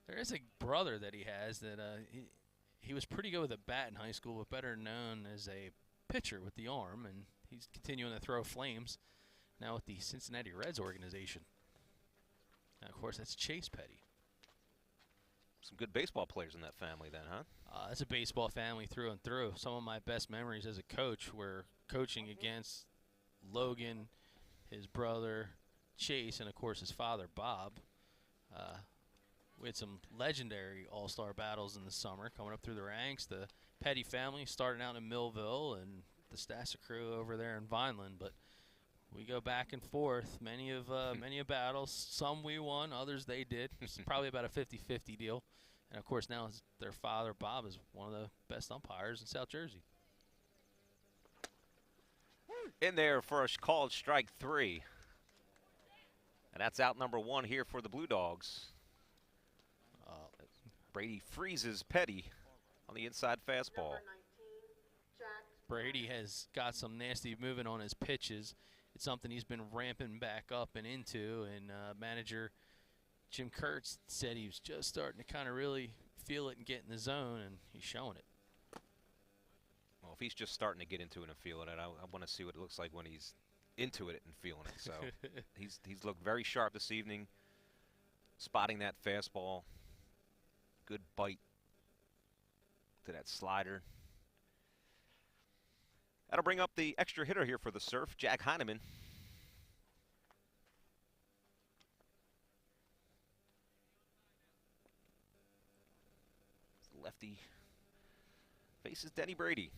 there is a brother that he has that he was pretty good with a bat in high school, but better known as a pitcher with the arm, and he's continuing to throw flames now with the Cincinnati Reds organization. And of course, that's Chase Petty. Some good baseball players in that family then, huh? It's a baseball family through and through. Some of my best memories as a coach were coaching against Logan, his brother Chase, and of course his father Bob. We had some legendary all-star battles in the summer coming up through the ranks. The Petty family starting out in Millville and the Stassa crew over there in Vineland, but we go back and forth. Many of battles. Some we won, others they did. It's probably about a 50-50 deal. And of course now their father Bob is one of the best umpires in South Jersey. In there for a called strike 3. And that's out number 1 here for the Blue Dogs. Brady freezes Petty on the inside fastball. Number 19, Brady has got some nasty movement on his pitches. It's something he's been ramping back up and into, and manager Jim Kurtz said he was just starting to kind of really feel it and get in the zone, and he's showing it. Well, if he's just starting to get into it and feeling it, I want to see what it looks like when he's into it and feeling it. So he's looked very sharp this evening, spotting that fastball. Good bite to that slider. That'll bring up the extra hitter here for the Surf, Jack Heineman. Lefty faces Denny Brady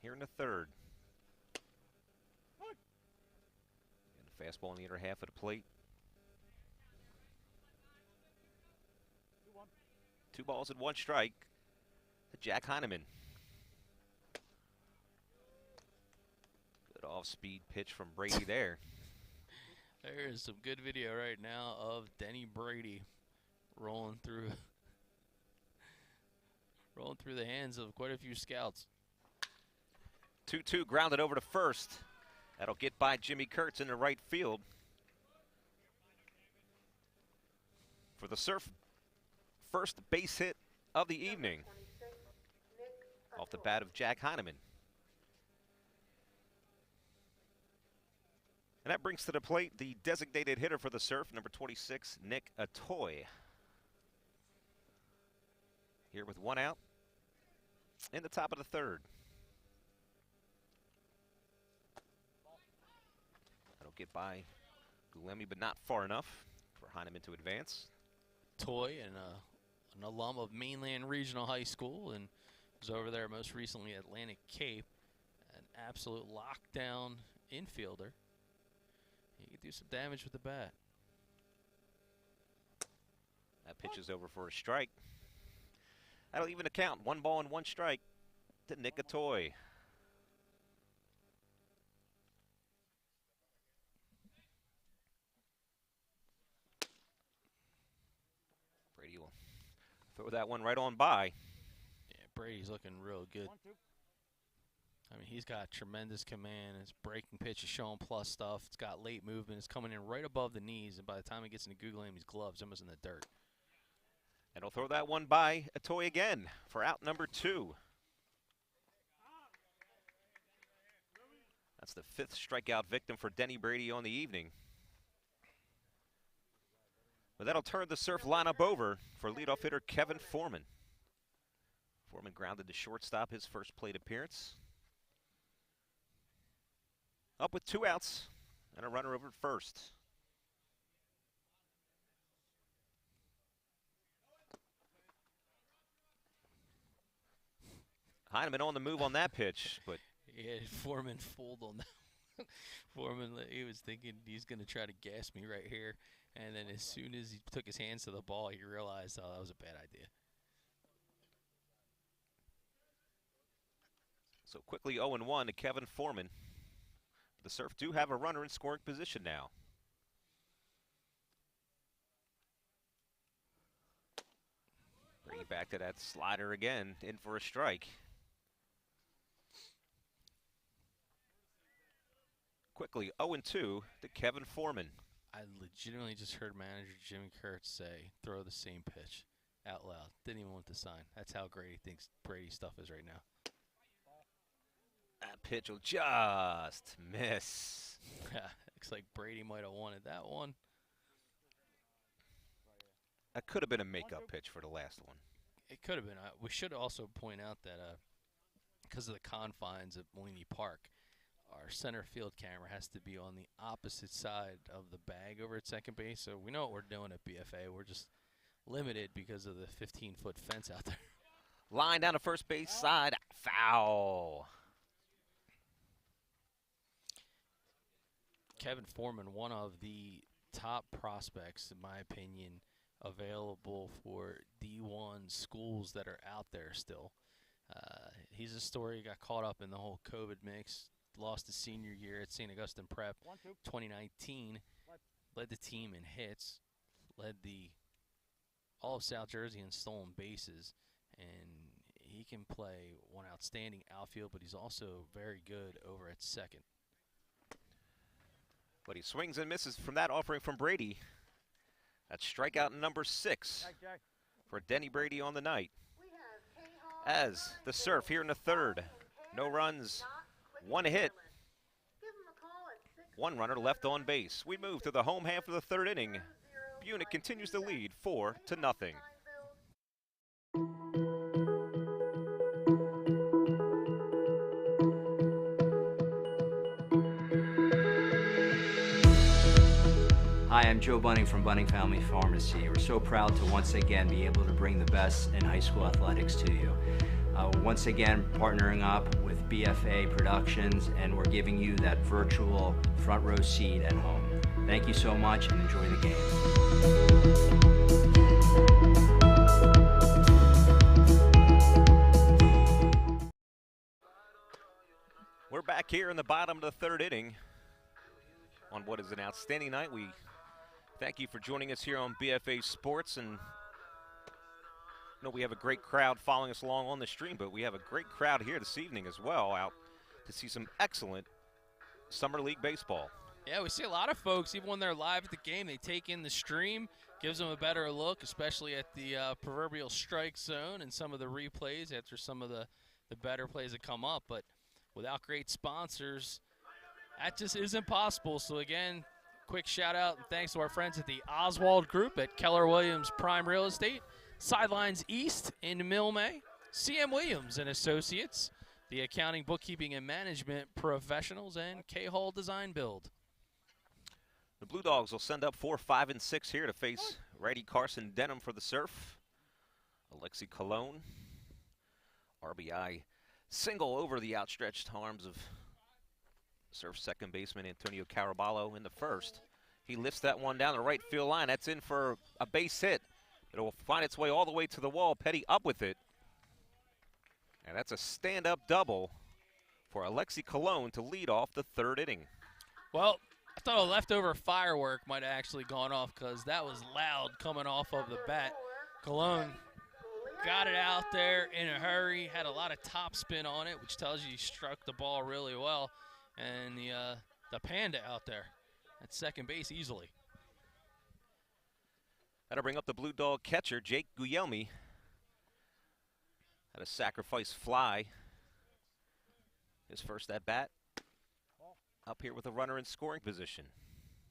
here in the third. And a fastball in the inner half of the plate. 2 balls and 1 strike to Jack Heineman. Good off-speed pitch from Brady there. There is some good video right now of Denny Brady rolling through the hands of quite a few scouts. 2-2 grounded over to first. That'll get by Jimmy Kurtz in the right field. For the Surf, first base hit of the evening off the bat of Jack Heineman. And that brings to the plate the designated hitter for the Surf, number 26, Nick Atoy. Here with 1 out in the top of the third. That'll get by Gulemi, but not far enough for Heineman to advance. Toy and an alum of Mainland Regional High School, and was over there most recently at Atlantic Cape. An absolute lockdown infielder. He could do some damage with the bat. That pitch is over for a strike. That'll even the count. 1 ball and 1 strike to Nick Atoy. Brady will throw that one right on by. Yeah, Brady's looking real good. I mean, he's got tremendous command. His breaking pitch is showing plus stuff. It's got late movement. It's coming in right above the knees, and by the time he gets into Gugulemi's gloves, almost in the dirt. And he'll throw that one by Atoy again for out number 2. That's the 5th strikeout victim for Denny Brady on the evening. But that'll turn the Surf lineup over for leadoff hitter Kevin Foreman. Foreman grounded to shortstop his first plate appearance. Up with 2 outs and a runner over at first. Heineman on the move on that pitch, but Yeah, Foreman fooled on that. Foreman, he was thinking he's going to try to gas me right here. And then as soon as he took his hands to the ball, he realized, oh, that was a bad idea. So quickly 0-1 to Kevin Foreman. The Surf do have a runner in scoring position now. Brady back to that slider again, in for a strike. Quickly 0-2 to Kevin Foreman. I legitimately just heard manager Jimmy Kurtz say, throw the same pitch out loud. Didn't even want the sign. That's how great he thinks Brady's stuff is right now. That pitch will just miss. Looks like Brady might have wanted that one. That could have been a makeup pitch for the last one. It could have been. We should also point out that because of the confines of Melini Park, our center field camera has to be on the opposite side of the bag over at second base. So we know what we're doing at BFA. We're just limited because of the 15-foot fence out there. Line down the first base side. Foul. Kevin Foreman, one of the top prospects, in my opinion, available for D1 schools that are out there still. He's a story, got caught up in the whole COVID mix, lost his senior year at St. Augustine Prep 2019, led the team in hits, led the all of South Jersey in stolen bases, and he he can play one outstanding outfield, but he's also very good over at second. But he swings and misses from that offering from Brady. That's strikeout number 6 for Denny Brady on the night. As the Surf here in the third. No runs, 1 hit, 1 runner left on base. We move to the home half of the third inning. Buena continues to lead 4-0. Hi, I'm Joe Bunting from Bunting Family Pharmacy. We're so proud to once again be able to bring the best in high school athletics to you. Once again, partnering up with BFA Productions, and we're giving you that virtual front row seat at home. Thank you so much and enjoy the game. We're back here in the bottom of the third inning on what is an outstanding night. We thank you for joining us here on BFA Sports, and I know we have a great crowd following us along on the stream, but we have a great crowd here this evening as well, out to see some excellent Summer League baseball. Yeah, we see a lot of folks, even when they're live at the game, they take in the stream, gives them a better look, especially at the proverbial strike zone and some of the replays after some of the better plays that come up. But without great sponsors, that just isn't possible. So again, quick shout out and thanks to our friends at the Oswald Group at Keller Williams Prime Real Estate, Sidelines East in Milmay, CM Williams and Associates, the accounting, bookkeeping, and management professionals, and K-Hall Design Build. The Blue Dogs will send up 4, 5, and 6 here to face righty Carson Denham for the Surf. Alexi Colon, RBI single over the outstretched arms of Surf second baseman Antonio Caraballo in the first. He lifts that one down the right field line. That's in for a base hit. It'll find its way all the way to the wall. Petty up with it. And that's a stand-up double for Alexi Colon to lead off the third inning. Well, I thought a leftover firework might have actually gone off because that was loud coming off of the bat. Colon got it out there in a hurry, had a lot of top spin on it, which tells you he struck the ball really well. And the Panda out there at second base easily. That'll bring up the Blue Dog catcher, Jake Guglielmi. Had a sacrifice fly. His first at bat. Up here with a runner in scoring position.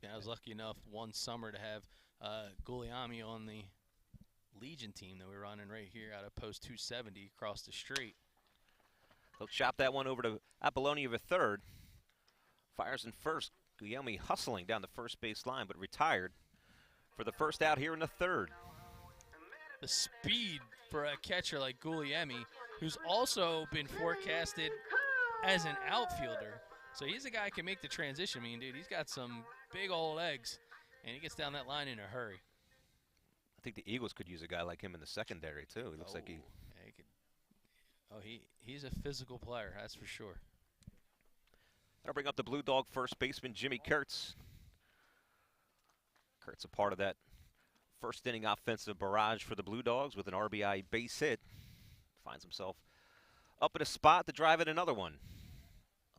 Yeah, I was lucky enough one summer to have Guglielmi on the Legion team that we're running right here out of post 270 across the street. They'll chop that one over to Apolloni of a third. Fires in first. Guglielmi hustling down the first base line, but retired for the first out here in the third. The speed for a catcher like Guglielmi, who's also been forecasted as an outfielder. So he's a guy who can make the transition. I mean, dude, he's got some big old legs, and he gets down that line in a hurry. I think the Eagles could use a guy like him in the secondary, too. He looks like he... Yeah, he could. Oh, he's a physical player, that's for sure. That'll bring up the Blue Dog first baseman, Jimmy Kurtz. Kurtz a part of that first inning offensive barrage for the Blue Dogs with an RBI base hit. Finds himself up in a spot to drive in another one.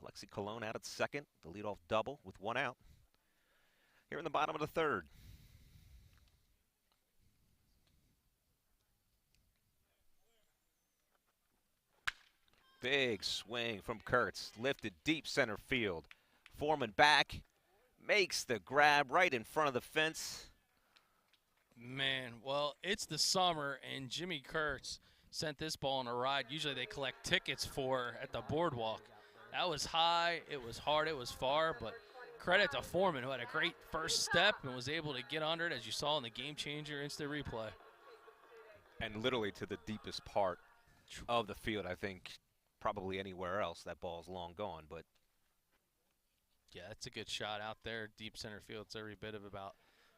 Alexi Colon out at second, the leadoff double with one out. Here in the bottom of the third. Big swing from Kurtz, lifted deep center field. Foreman back, makes the grab right in front of the fence. Man, well, it's the summer, and Jimmy Kurtz sent this ball on a ride. Usually they collect tickets for at the boardwalk. That was high, it was hard, it was far, but credit to Foreman, who had a great first step and was able to get under it, as you saw in the Gamechanger instant replay. And literally to the deepest part of the field, I think. Probably anywhere else, that ball's long gone, but. Yeah, that's a good shot out there. Deep center field, it's every bit of about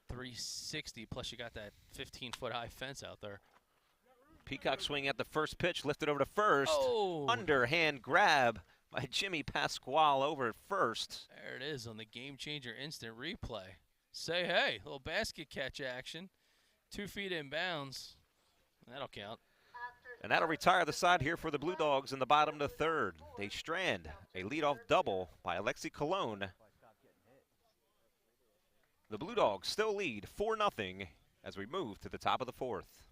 360, plus you got that 15-foot high fence out there. Peacock swing at the first pitch, lifted over to first. Oh! Underhand grab by Jimmy Pasquale over at first. There it is on the Gamechanger instant replay. Say hey, little basket catch action. 2 feet in bounds. That'll count. And that'll retire the side here for the Blue Dogs in the bottom of the third. They strand a leadoff double by Alexi Colon. The Blue Dogs still lead 4-0 as we move to the top of the fourth.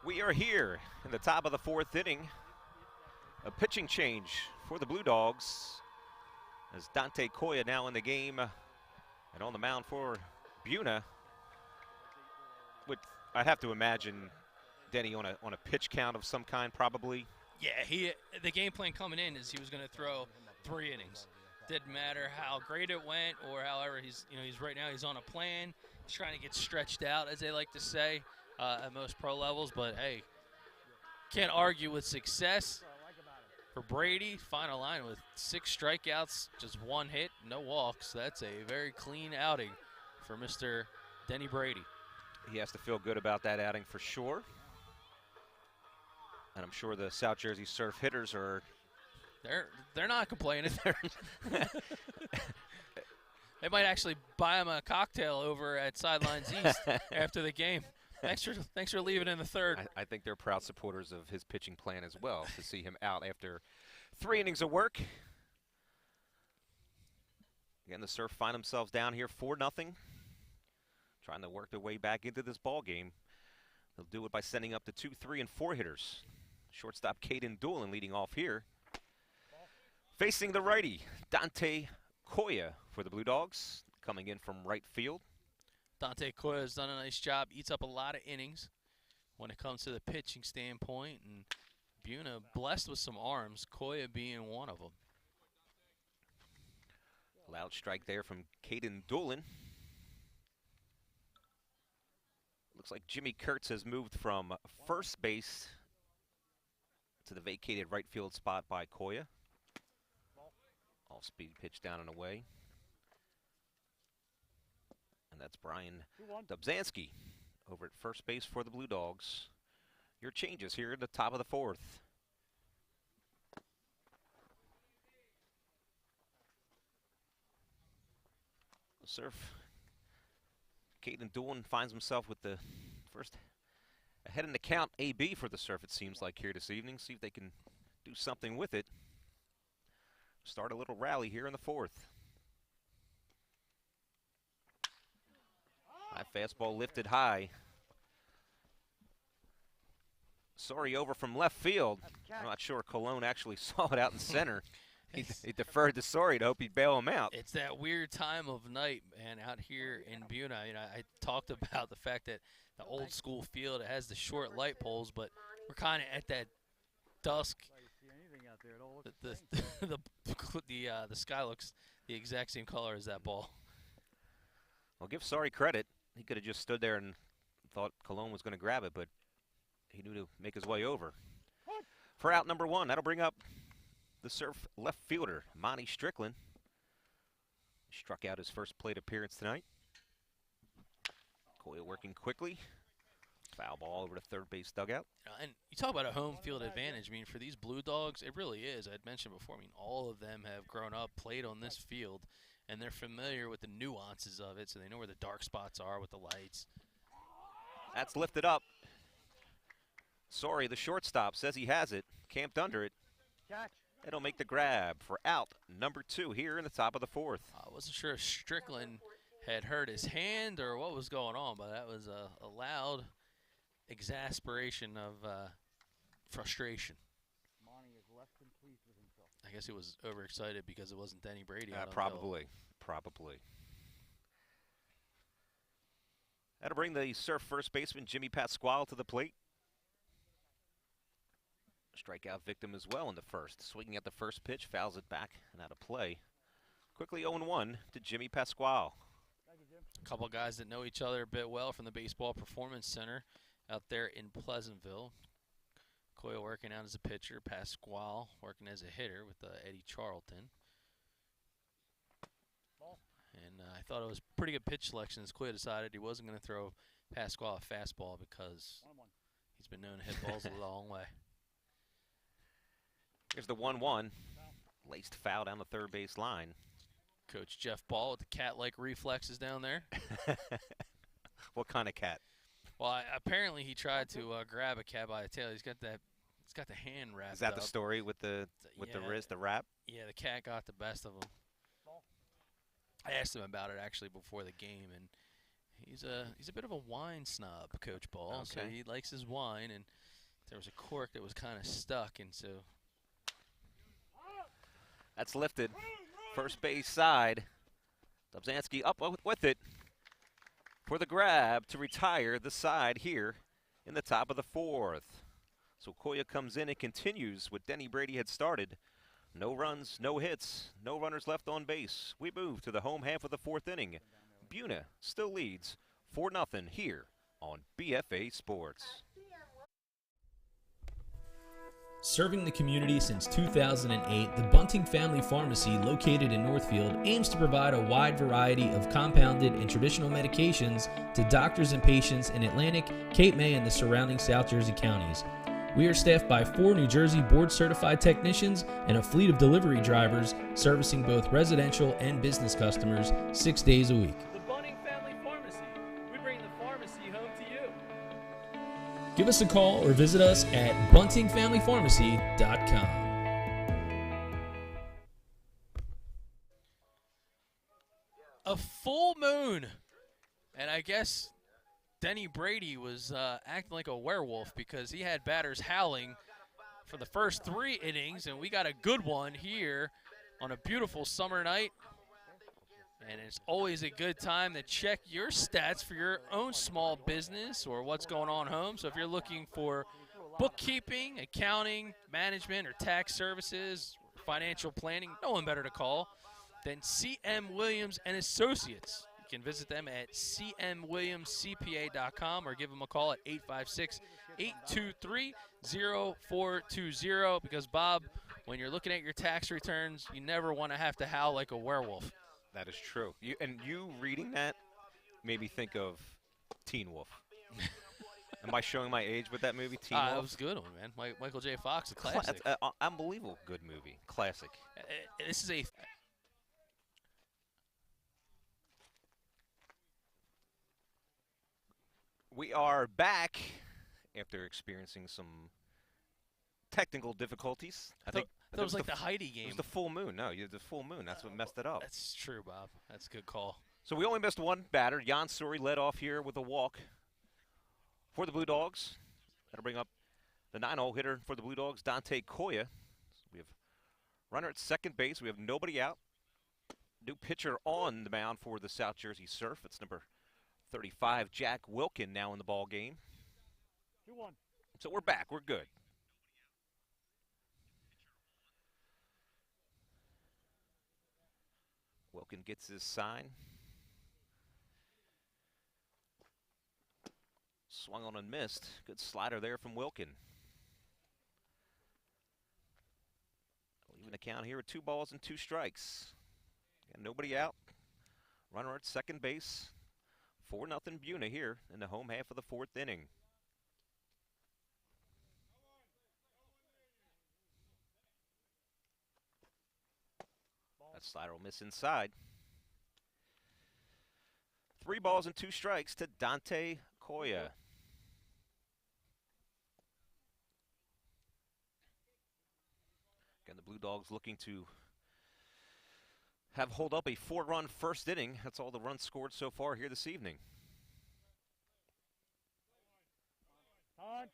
We are here in the top of the fourth inning. A pitching change for the Blue Dogs as Dante Koya now in the game and on the mound for Buena. I'd have to imagine Denny on a pitch count of some kind, probably. Yeah, the game plan coming in is he was going to throw 3 innings. Didn't matter how great it went or however he's right now he's on a plan. He's trying to get stretched out, as they like to say, at most pro levels. But hey, can't argue with success for Brady. Final line with 6 strikeouts, just 1 hit, no walks. That's a very clean outing for Mr. Denny Brady. He has to feel good about that outing for sure. And I'm sure the South Jersey Surf hitters are. They're not complaining. They might actually buy him a cocktail over at Sidelines East after the game. Thanks for leaving in the third. I think they're proud supporters of his pitching plan as well, to see him out after 3 innings of work. Again, the Surf find themselves down here 4-0, trying to work their way back into this ball game. They'll do it by sending up the 2, 3, and 4 hitters. Shortstop Caden Doolin leading off here. Facing the righty, Dante Koya for the Blue Dogs, coming in from right field. Dante Koya has done a nice job, eats up a lot of innings when it comes to the pitching standpoint, and Buena blessed with some arms, Koya being one of them. Loud strike there from Caden Doolin. Looks like Jimmy Kurtz has moved from first base to the vacated right field spot by Koya. Off-speed pitch down and away. And that's Brian Dubzanski over at first base for the Blue Dogs. Your changes here at the top of the fourth. The Surf. Caden Doolin finds himself with the first ahead in the count AB for the Surf, it seems like, here this evening. See if they can do something with it. Start a little rally here in the fourth. High fastball lifted high. Sorry, over from left field. I'm not sure Colon actually saw it out in center. He deferred to Sorry to hope he'd bail him out. It's that weird time of night, man, out here in Buena. You know, I talked about the fact that the old school field, it has the short light poles, but we're kind of at that dusk. The sky looks the exact same color as that ball. I'll give Sorry credit. He could have just stood there and thought Colon was going to grab it, but he knew to make his way over. For out number 1, that'll bring up the Surf left fielder, Monty Strickland. Struck out his first plate appearance tonight. Koya working quickly. Foul ball over to third base dugout. And you talk about a home field advantage. I mean, for these Blue Dogs, it really is. I'd mentioned before, I mean, all of them have grown up, played on this field, and they're familiar with the nuances of it, so they know where the dark spots are with the lights. That's lifted up. Sorry, the shortstop says he has it, camped under it. It'll make the grab for out number 2 here in the top of the fourth. I wasn't sure if Strickland had hurt his hand or what was going on, but that was a loud exasperation of frustration. I guess he was overexcited because it wasn't Denny Brady. Probably. That'll bring the Surf first baseman Jimmy Pasquale to the plate. Strikeout victim as well in the first. Swinging at the first pitch, fouls it back and out of play. Quickly 0-1 to Jimmy Pasquale. A couple guys that know each other a bit well from the Baseball Performance Center out there in Pleasantville. Coyle working out as a pitcher, Pasquale working as a hitter with Eddie Charlton. And I thought it was pretty good pitch selection as Coyle decided he wasn't going to throw Pasquale a fastball because he's been known to hit balls a long way. Here's the 1-1. Laced foul down the third base line. Coach Jeff Ball with the cat-like reflexes down there. What kind of cat? Well, apparently he tried to grab a cat by the tail. He's got the hand wrapped up. Is that the story with the wrist, the wrap? Yeah, the cat got the best of him. I asked him about it actually before the game, and he's a bit of a wine snob, Coach Ball. Okay. So he likes his wine, and there was a cork that was kind of stuck, and so that's lifted. First base side. Dobzhansky up with it for the grab to retire the side here in the top of the fourth. So Coyle comes in and continues what Denny Brady had started. No runs, no hits, no runners left on base. We move to the home half of the fourth inning. Buena still leads 4-0 here on BFA Sports. Serving the community since 2008, the Bunting Family Pharmacy, located in Northfield, aims to provide a wide variety of compounded and traditional medications to doctors and patients in Atlantic, Cape May, and the surrounding South Jersey counties. We are staffed by 4 New Jersey board-certified technicians and a fleet of delivery drivers servicing both residential and business customers 6 days a week. the Bunting Family Pharmacy. We bring the pharmacy home to you. Give us a call or visit us at buntingfamilypharmacy.com. A full moon, and I guess Denny Brady was acting like a werewolf because he had batters howling for the first 3 innings, and we got a good one here on a beautiful summer night. And it's always a good time to check your stats for your own small business or what's going on home. So if you're looking for bookkeeping, accounting, management, or tax services, financial planning, no one better to call than CM Williams and Associates. You can visit them at cmwilliamscpa.com or give them a call at 856-823-0420 because, Bob, when you're looking at your tax returns, you never want to have to howl like a werewolf. That is true. You reading that made me think of Teen Wolf. Am I showing my age with that movie, Teen Wolf? It was a good one, man. Michael J. Fox, a classic. Unbelievable good movie. Classic. This is a... We are back after experiencing some technical difficulties. I think that was like the Heidi game. It was the full moon. No, you had the full moon. That's what messed it up. That's true, Bob. That's a good call. So we only missed one batter. Jan Suri led off here with a walk for the Blue Dogs. That'll bring up the 9-0 hitter for the Blue Dogs, Dante Coyle. We have runner at second base. We have nobody out. New pitcher on the mound for the South Jersey Surf. It's number 35, Jack Wilkin, now in the ball game. 2-1. So we're back. We're good. Wilkin gets his sign. Swung on and missed. Good slider there from Wilkin. Even a count here with 2 balls and 2 strikes. And nobody out. Runner at second base. 4-0 Buena here in the home half of the fourth inning. That slider will miss inside. 3 balls and 2 strikes to Dante Coyle. Again, the Blue Dogs looking to have hold up a 4-run first inning. That's all the runs scored so far here this evening. On.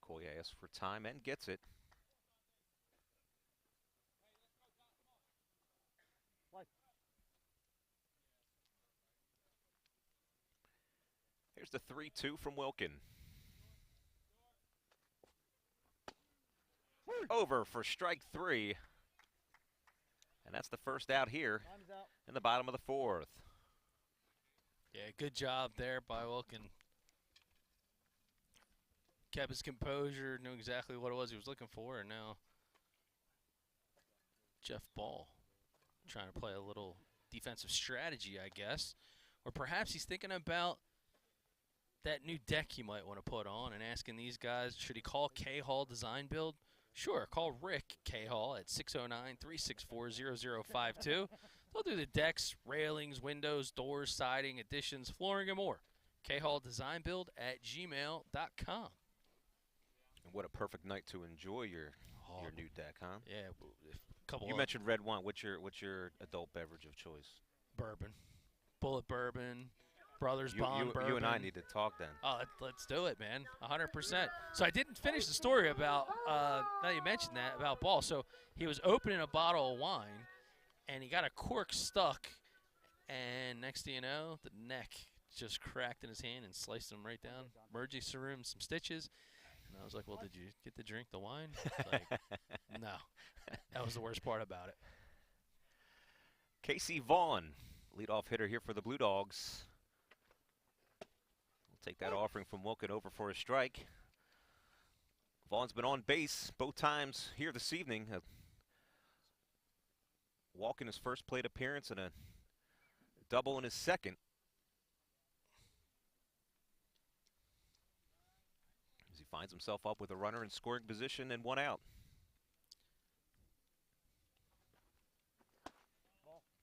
Coyle asks for time and gets it. Here's the 3-2 from Wilkin. Over for strike 3. And that's the first out here Time's out. in the bottom of the 4th. Yeah, good job there by Wilkin. Kept his composure, knew exactly what it was he was looking for, and now Jeff Ball trying to play a little defensive strategy, I guess. Or perhaps he's thinking about that new deck he might want to put on and asking these guys, should he call K Hall Design Build? Sure, call Rick K Hall at 609-364-0052. They'll do the decks, railings, windows, doors, siding, additions, flooring, and more. K Hall Design Build at gmail.com. And what a perfect night to enjoy your new deck, huh? Yeah, a couple You of mentioned red wine. What's your adult beverage of choice? bourbon, Bullet Bourbon, Brothers Bond Bourbon. You and I need to talk then. Oh, let's do it, man. 100%. So I didn't finish the story about, now you mentioned that, about Ball. So he was opening a bottle of wine, and he got a cork stuck, and next thing you know, the neck just cracked in his hand and sliced him right down. Emergency room, some stitches. And I was like, well, did you get to drink the wine? Like, no. That was the worst part about it. Casey Vaughn, leadoff hitter here for the Blue Dogs. We'll take that offering from Wilkin over for a strike. Vaughn's been on base both times here this evening. A walk in his first plate appearance and a double in his second. As he finds himself up with a runner in scoring position and one out.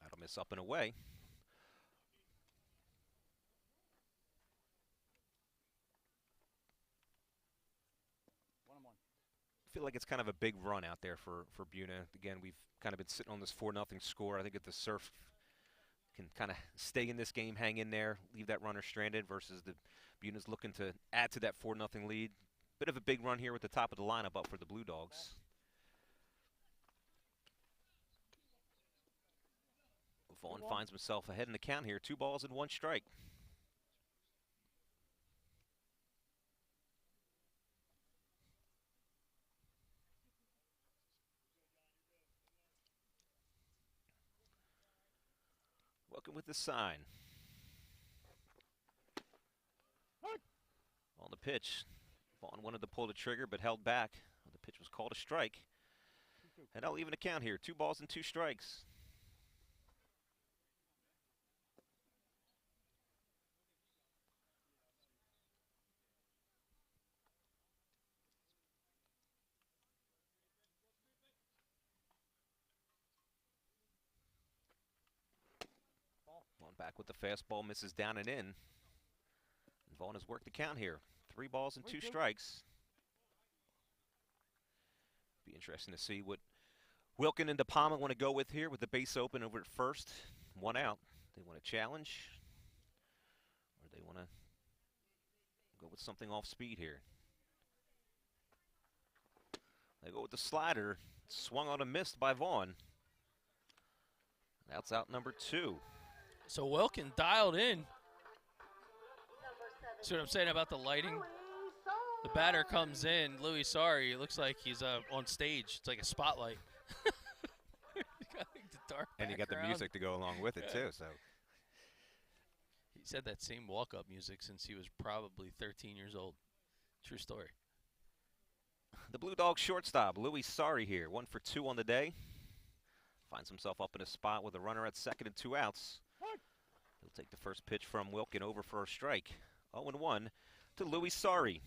That'll miss up and away. I feel like it's kind of a big run out there for Buena. Again, we've kind of been sitting on this 4-0 score. I think if the Surf can kind of stay in this game, hang in there, leave that runner stranded versus the Buena's looking to add to that 4-0 lead. Bit of a big run here with the top of the lineup up for the Blue Dogs. Vaughn finds himself ahead in the count here. 2 balls and 1 strike. Welcome with the sign. On the pitch, Vaughn wanted to pull the trigger but held back. The pitch was called a strike. And I'll even the count here. 2 balls and 2 strikes. Vaughn back with the fastball, misses down and in. And Vaughn has worked the count here. 3 balls and 2 strikes. Be interesting to see what Wilkin and DePalma want to go with here with the base open over at first. 1 out. They want to challenge, or they want to go with something off speed here. They go with the slider. Swung on a miss by Vaughn. That's out number 2. So Wilkin dialed in. See what I'm saying about the lighting? The batter comes in, Louis Sorry. It looks like he's on stage. It's like a spotlight. And you got the music to go along with it, too. So he's had that same walk-up music since he was probably 13 years old. True story. The Blue Dogs shortstop, Louis Sorry here. 1 for 2 on the day. Finds himself up in a spot with a runner at second and 2 outs. He'll take the first pitch from Wilkin over for a strike. 0-1 to Louis Sorry.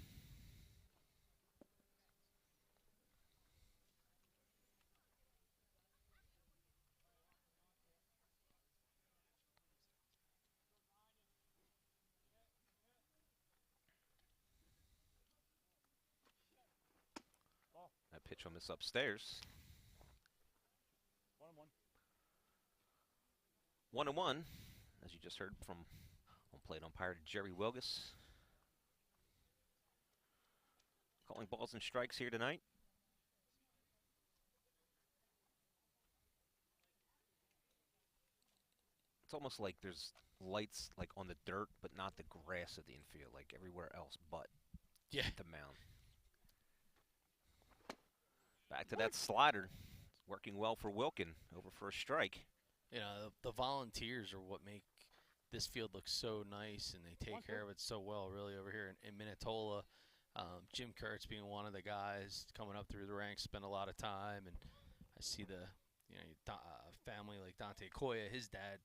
That pitch on this upstairs. 1-1, as you just heard from on-plate umpire Jerry Wilgus. Calling balls and strikes here tonight. It's almost like there's lights like on the dirt, but not the grass of the infield, like everywhere else but the mound. Back to that slider. It's working well for Wilkin. Over for a strike. You know, the volunteers are what make this field look so nice, and they take care of it so well, really, over here in Minotola. Jim Kurtz being one of the guys coming up through the ranks, spend a lot of time, and I see the family like Dante Koya, his dad,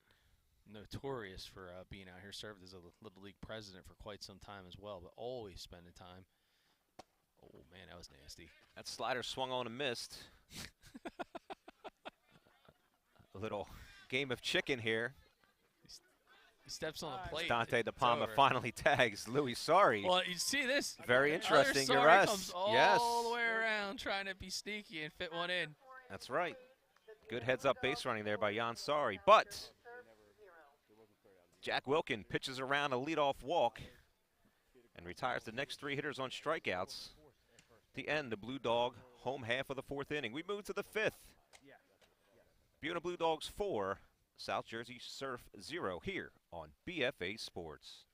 notorious for being out here, served as a Little League president for quite some time as well, but always spending time. Oh, man, that was nasty. That slider swung on and missed. A little game of chicken here. He steps on the plate. Dante DePalma finally tags Louis Sorry. Well, you see this. Very interesting. Sorry Yes. comes all the way around trying to be sneaky and fit one in. That's right. Good heads-up base running there by Jan Sorry. But Jack Wilkin pitches around a leadoff walk and retires the next 3 hitters on strikeouts. The end, the Blue Dog home half of the 4th inning. We move to the 5th. Buena Blue Dogs 4, South Jersey Surf 0 here on BFA Sports.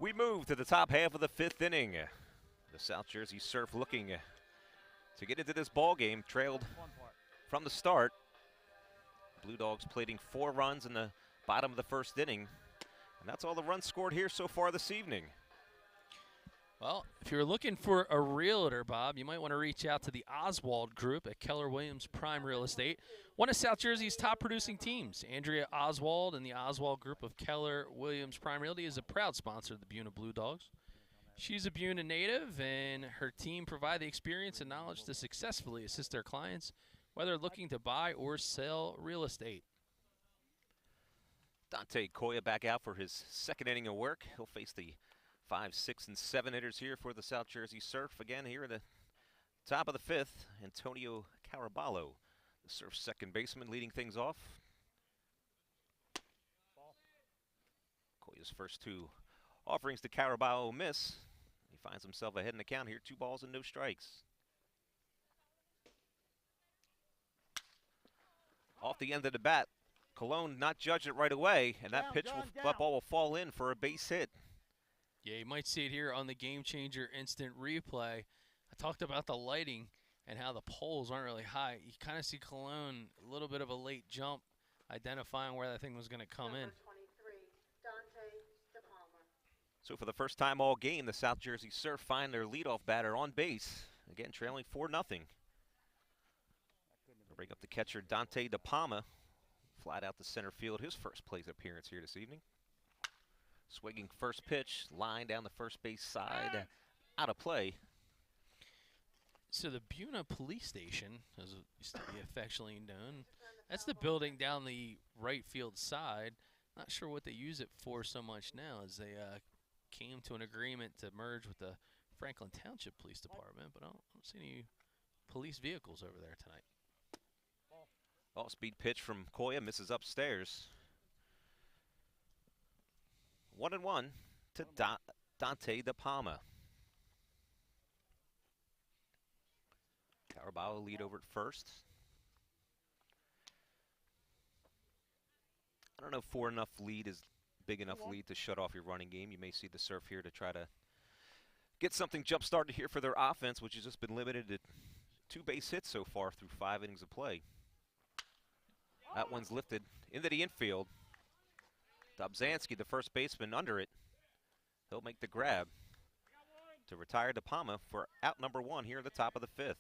We move to the top half of the 5th inning. The South Jersey Surf looking to get into this ball game, trailed from the start. Blue Dogs plating 4 runs in the bottom of the 1st inning, and that's all the runs scored here so far this evening. Well, if you're looking for a realtor, Bob, you might want to reach out to the Oswald Group at Keller Williams Prime Real Estate, one of South Jersey's top producing teams. Andrea Oswald and the Oswald Group of Keller Williams Prime Realty is a proud sponsor of the Buena Blue Dogs. She's a Buena native, and her team provide the experience and knowledge to successfully assist their clients, whether looking to buy or sell real estate. Dante Koya back out for his 2nd inning of work. He'll face the 5, 6, and 7 hitters here for the South Jersey Surf. Again, here in the top of the 5th, Antonio Caraballo, the Surf's 2nd baseman, leading things off. Koya's first 2 offerings to Caraballo miss. He finds himself ahead in the count here, 2 balls and no strikes. Off the end of the bat, Colon not judged it right away, and that that ball will fall in for a base hit. Yeah, you might see it here on the Game Changer instant replay. I talked about the lighting and how the poles aren't really high. You kind of see Cologne, a little bit of a late jump, identifying where that thing was going to come in. So for the first time all game, the South Jersey Surf find their leadoff batter on base. Again, trailing 4-0. Bring up the catcher, Dante DePalma. Flat out to center field, his first plate appearance here this evening. Swinging first pitch, line down the first base side, out of play. So the Buena Police Station, as it used to be affectionately known, that's the building down the right field side. Not sure what they use it for so much now, as they came to an agreement to merge with the Franklin Township Police Department, but I don't see any police vehicles over there tonight. Off-speed pitch from Koya, misses upstairs. 1-1 to Dante DePalma. Caraballo lead over at first. I don't know if 4-0 lead is big enough lead to shut off your running game. You may see the Surf here to try to get something jump-started here for their offense, which has just been limited to 2 base hits so far through 5 innings of play. That one's lifted into the infield. Dobzhansky, the first baseman, under it. He'll make the grab. to retire De Palma for out number 1 here at the top of the 5th.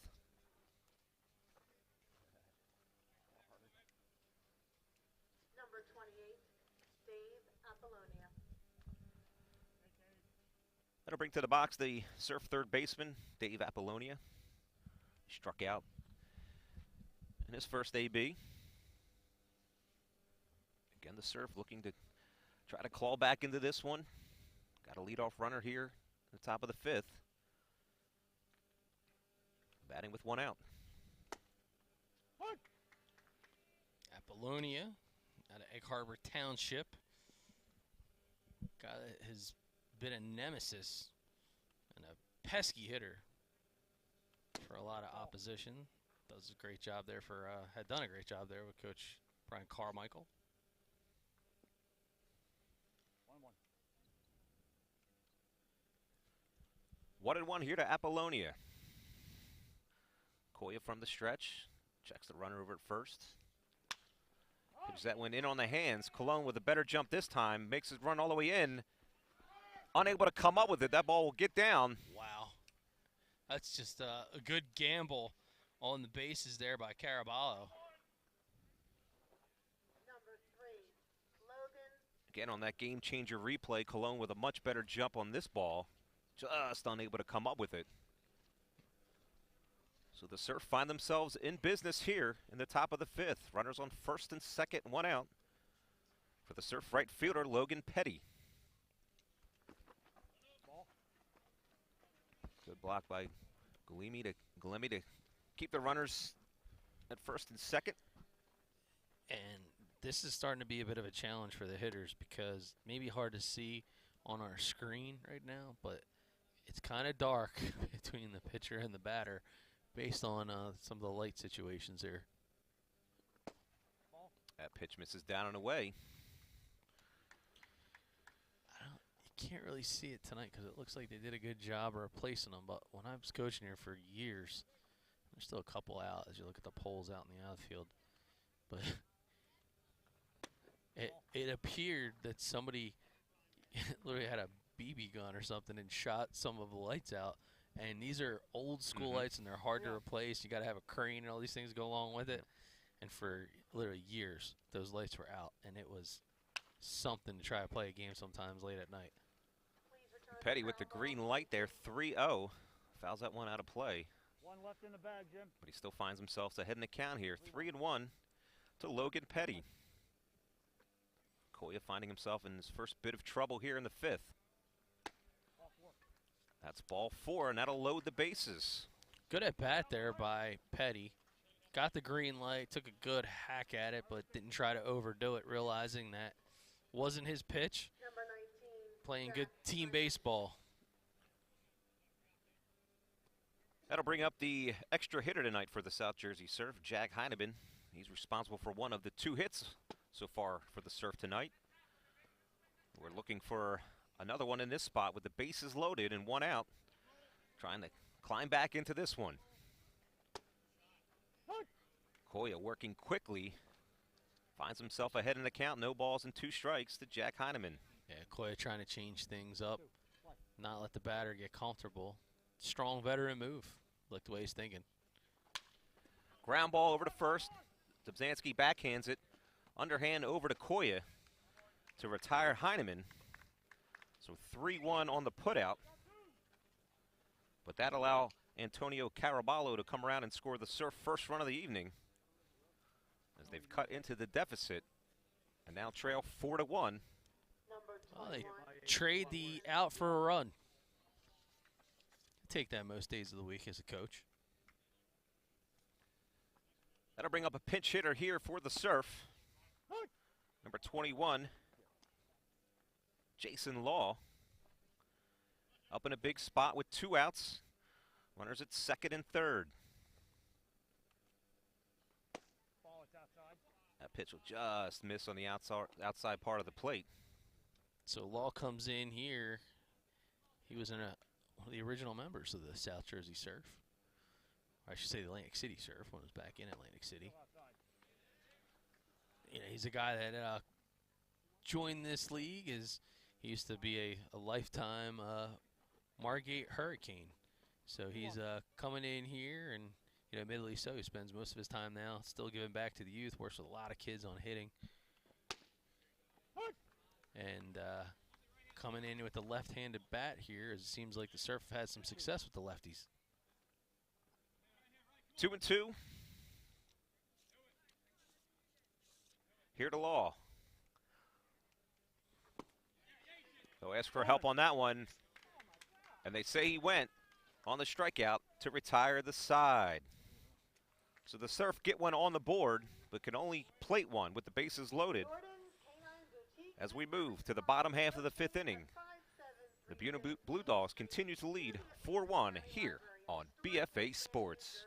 Number 28, Dave Apollonia. That'll bring to the box the Surf third baseman, Dave Apollonia. Struck out in his first AB. Again, the Surf looking to try to claw back into this one. Got a leadoff runner here at the top of the 5th. Batting with 1 out. Apollonia out of Egg Harbor Township. Guy that has been a nemesis and a pesky hitter for a lot of opposition. Does a great job there for, had done a great job there with Coach Brian Carmichael. 1-1. 1-1 here to Apollonia. Koya from the stretch. Checks the runner over at first. Pitches that one in on the hands. Colon with a better jump this time. Makes his run all the way in. Unable to come up with it. That ball will get down. Wow. That's just a good gamble on the bases there by Caraballo. Number 3, Logan. Again, on that game changer replay, Colon with a much better jump on this ball. Just unable to come up with it. So the Surf find themselves in business here in the top of the 5th. Runners on first and second, 1 out. For the Surf right fielder, Logan Petty. Good block by Galemi to keep the runners at first and second. And this is starting to be a bit of a challenge for the hitters because maybe hard to see on our screen right now, but it's kind of dark between the pitcher and the batter based on some of the light situations here. That pitch misses down and away. You can't really see it tonight because it looks like they did a good job of replacing them, but when I was coaching here for years, there's still a couple out as you look at the poles out in the outfield. But it appeared that somebody literally had a BB gun or something and shot some of the lights out. And these are old school lights and they're hard to replace. You got to have a crane and all these things go along with it. And for literally years, those lights were out, and it was something to try to play a game sometimes late at night. Petty with the green light there, 3-0. Fouls that one out of play. 1 left in the bag, Jim. But he still finds himself ahead in the count here, 3-1 to Logan Petty. Koya finding himself in his first bit of trouble here in the 5th. That's ball 4, and that'll load the bases. Good at bat there by Petty. Got the green light, took a good hack at it, but didn't try to overdo it, realizing that wasn't his pitch. Number 19. Playing good team baseball. That'll bring up the extra hitter tonight for the South Jersey Surf, Jack Heineman. He's responsible for 1 of the 2 hits so far for the Surf tonight. We're looking for another one in this spot with the bases loaded and 1 out. Trying to climb back into this one. Koya working quickly. Finds himself ahead in the count. No balls and 2 strikes to Jack Heineman. Yeah, Koya trying to change things up. Not let the batter get comfortable. Strong veteran move. Look the way he's thinking. Ground ball over to first. Dobzhansky backhands it. Underhand over to Koya to retire Heineman. So 3-1 on the putout. But that allow Antonio Caraballo to come around and score the Surf first run of the evening as they've cut into the deficit and now trail 4-1. Well, they trade the out for a run. Take that most days of the week as a coach. That'll bring up a pinch hitter here for the Surf. Number 21, Jason Law. Up in a big spot with 2 outs. Runners at second and third. That pitch will just miss on the outside part of the plate. So Law comes in here. He was one of the original members of the South Jersey Surf. Or I should say the Atlantic City Surf when it was back in Atlantic City. You know, he's a guy that joined this league. He used to be a lifetime Margate Hurricane. So he's coming in here, and admittedly so, he spends most of his time now still giving back to the youth, works with a lot of kids on hitting. And coming in with the left-handed bat here, as it seems like the Surf has some success with the lefties. 2-2. Here to Law. They'll ask for help on that one. And they say he went on the strikeout to retire the side. So the Surf get one on the board, but can only plate one with the bases loaded. As we move to the bottom half of the 5th inning, the Buena Blue Dogs continue to lead 4-1 here on BFA Sports.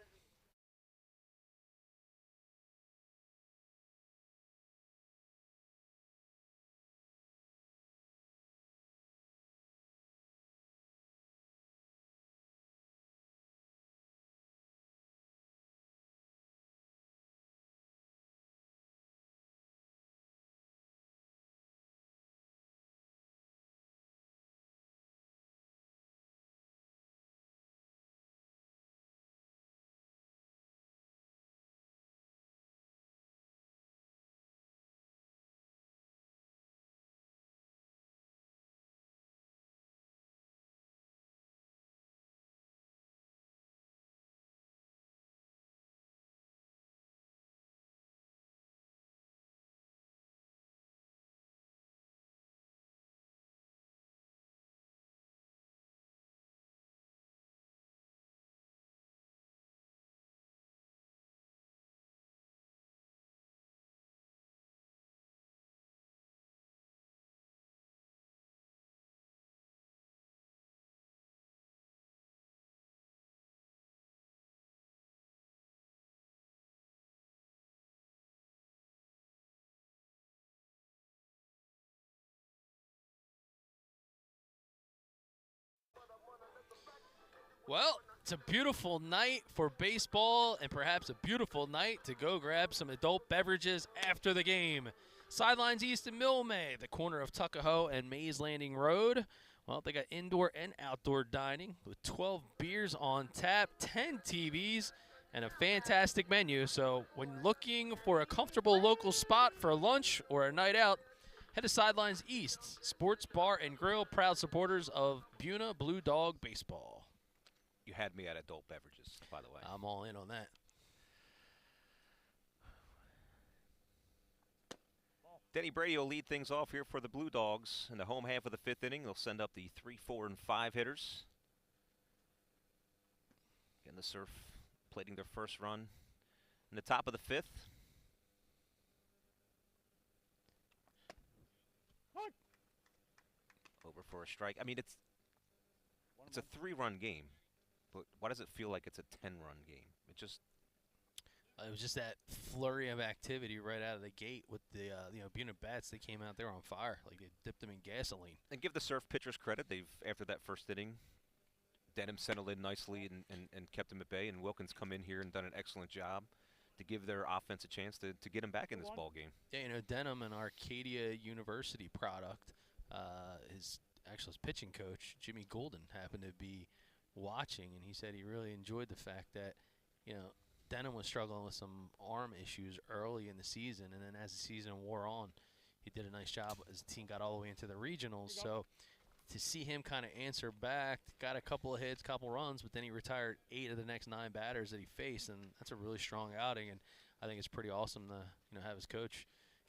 Well, it's a beautiful night for baseball and perhaps a beautiful night to go grab some adult beverages after the game. Sidelines East in Milmay, the corner of Tuckahoe and Mays Landing Road. Well, they got indoor and outdoor dining with 12 beers on tap, 10 TVs, and a fantastic menu. So when looking for a comfortable local spot for lunch or a night out, head to Sidelines East, Sports Bar and Grill, proud supporters of Buena Blue Dog Baseball. You had me at adult beverages, by the way. I'm all in on that. Denny Brady will lead things off here for the Blue Dogs in the home half of the 5th inning. They'll send up the 3, 4, and 5 hitters. Again, the Surf plating their first run in the top of the 5th. Over for a strike. I mean, it's a 3-run game, but why does it feel like it's a 10-run game? It was just that flurry of activity right out of the gate with the Buena bats. They came out there on fire, like they dipped them in gasoline. And give the Surf pitchers credit. They've, after that first inning, Denham settled in nicely and kept them at bay, and Wilkins come in here and done an excellent job to give their offense a chance to get them back in this ball game. Yeah, Denham, an Arcadia University product, his pitching coach, Jimmy Golden, happened to be watching, and he said he really enjoyed the fact that, Denham was struggling with some arm issues early in the season, and then as the season wore on, he did a nice job as the team got all the way into the regionals. So to see him kind of answer back, got a couple of hits, couple runs, but then he retired 8 of the next 9 batters that he faced, and that's a really strong outing, and I think it's pretty awesome to have his coach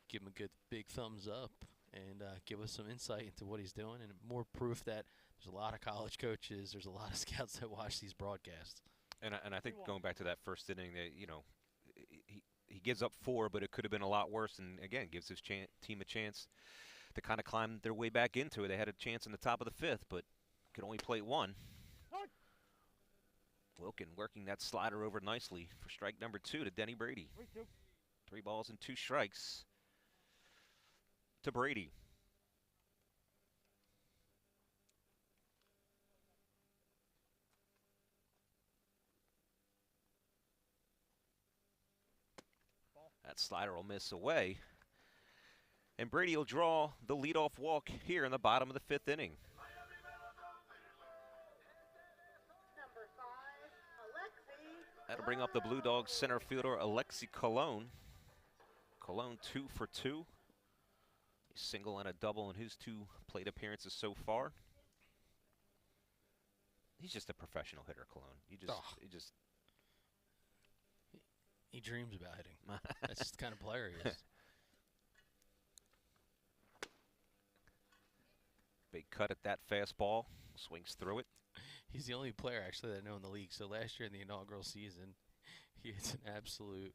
give him a good big thumbs up and give us some insight into what he's doing, and more proof that there's a lot of college coaches, there's a lot of scouts that watch these broadcasts. And I think going back to that first inning, that he gives up 4, but it could have been a lot worse. And again, gives his team a chance to kind of climb their way back into it. They had a chance in the top of the 5th, but could only plate 1. Wilkin working that slider over nicely for strike number 2 to Denny Brady. 3 balls and 2 strikes to Brady. That slider will miss away. And Brady will draw the leadoff walk here in the bottom of the 5th inning. That'll bring up the Blue Dogs center fielder Alexi Colon. Colon 2 for 2. A single and a double in his 2 plate appearances so far. He's just a professional hitter, Colon. He dreams about hitting. That's just the kind of player he is. Big cut at that fastball. Swings through it. He's the only player, actually, that I know in the league. So last year in the inaugural season, he hits an absolute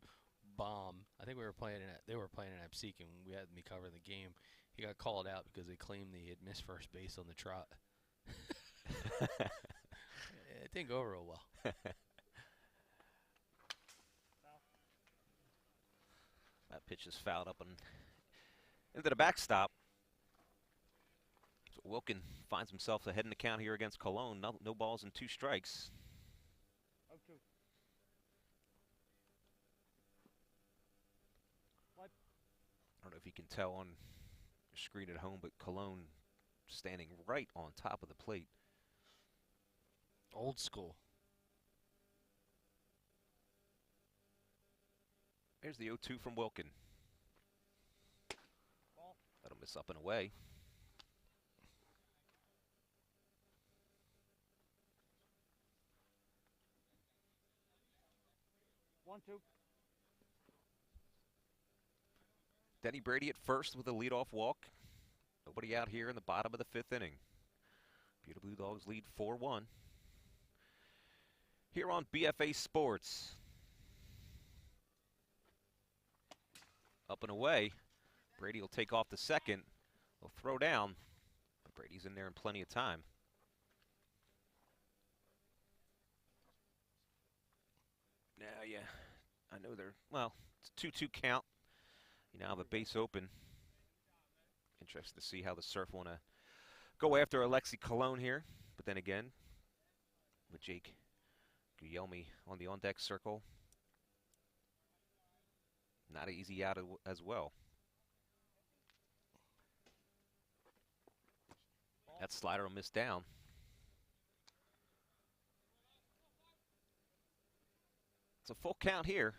bomb. I think they were playing in Absecon, and we had me covering the game. He got called out because they claimed that he had missed first base on the trot. It didn't go over real well. That pitch is fouled up and into the backstop. So Wilkin finds himself ahead in the count here against Cologne. No balls and 2 strikes. Oh, 2. I don't know if you can tell on your screen at home, but Cologne standing right on top of the plate. Old school. There's the 0-2 from Wilkin. That'll miss up and away. One, 2. Denny Brady at first with a leadoff walk. Nobody out here in the bottom of the 5th inning. Buena Blue Dogs lead 4-1. Here on BFA Sports. Up and away. Brady will take off the second. He'll throw down, but Brady's in there in plenty of time. Now, yeah, I know well, it's a 2-2 count. You now have a base open. Interested to see how the Surf want to go after Alexi Colon here. But then again, with Jake Guglielmi on the on-deck circle, not easy out as well. That slider will miss down. It's a full count here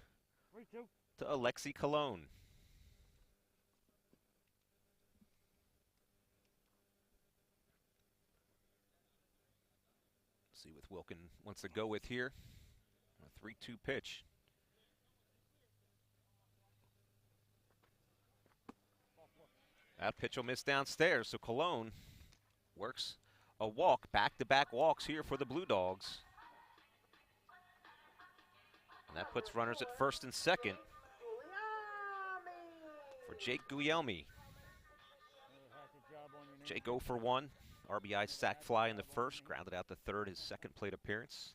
3-2. to Alexi Colon. See what Wilkin wants to go with here. A 3-2 pitch. That pitch will miss downstairs, so Colon works a walk, back-to-back walks here for the Blue Dogs. And that puts runners at first and second for Jake Guglielmi. Jake 0 for 1. RBI sac fly in the first, grounded out to third, his second plate appearance.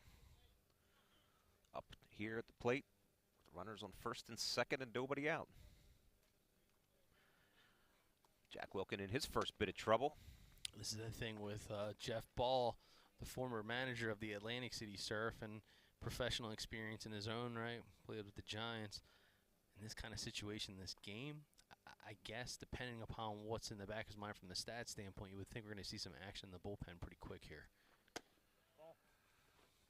Up here at the plate, runners on first and second and nobody out. Jack Wilkin in his first bit of trouble. This is the thing with Jeff Ball, the former manager of the Atlantic City Surf and professional experience in his own right, played with the Giants. In this kind of situation, this game, I guess, depending upon what's in the back of his mind from the stats standpoint, you would think we're going to see some action in the bullpen pretty quick here.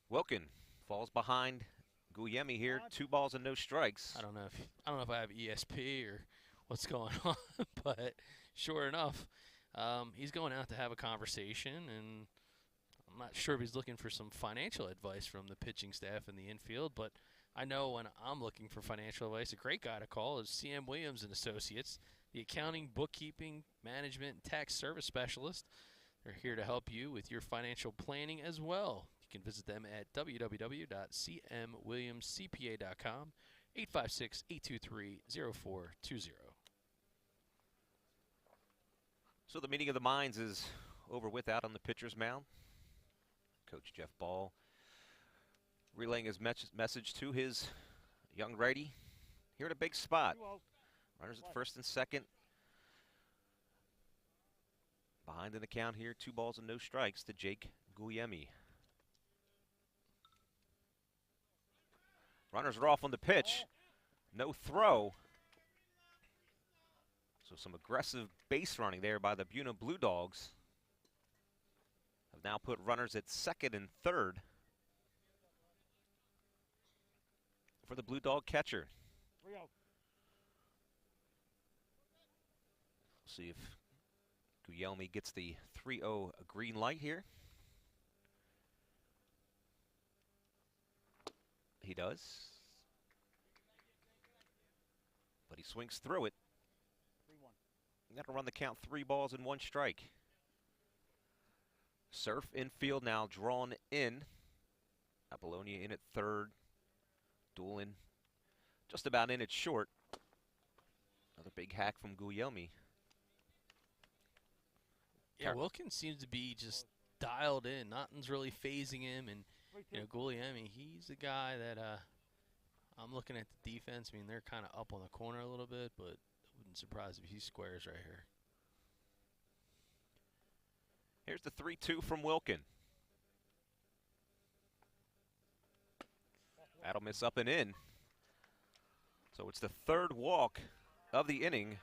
Wilkin falls behind Guglielmi here, 2 balls and no strikes. I don't know if I have ESP or what's going on, but sure enough, he's going out to have a conversation, and I'm not sure if he's looking for some financial advice from the pitching staff in the infield, but I know when I'm looking for financial advice, a great guy to call is CM Williams and Associates, the accounting, bookkeeping, management, and tax service specialist. They're here to help you with your financial planning as well. You can visit them at www.cmwilliamscpa.com, 856-823-0420. So the meeting of the minds is over with out on the pitcher's mound. Coach Jeff Ball relaying his message to his young righty here at a big spot. Runners at first and second. Behind in the count here, 2 balls and no strikes to Jake Guglielmi. Runners are off on the pitch. No throw. So some aggressive base running there by the Buena Blue Dogs. Have now put runners at second and third. for the Blue Dog catcher. 3-0. See if Guglielmi gets the 3-0 green light here. He does. But he swings through it. 3-1. Got to run the count, 3 balls and 1 strike. Surf infield now drawn in. Apollonia in at third. Doolin just about in at short. Another big hack from Guglielmi. Yeah, Wilkins seems to be just dialed in. Nothing's really phasing him, and you know, Guglielmi, he's a guy that I'm looking at the defense. I mean, they're kind of up on the corner a little bit, but I wouldn't surprise if he squares right here. Here's the 3-2 from Wilkin. That'll miss up and in. So it's the 3rd walk of the inning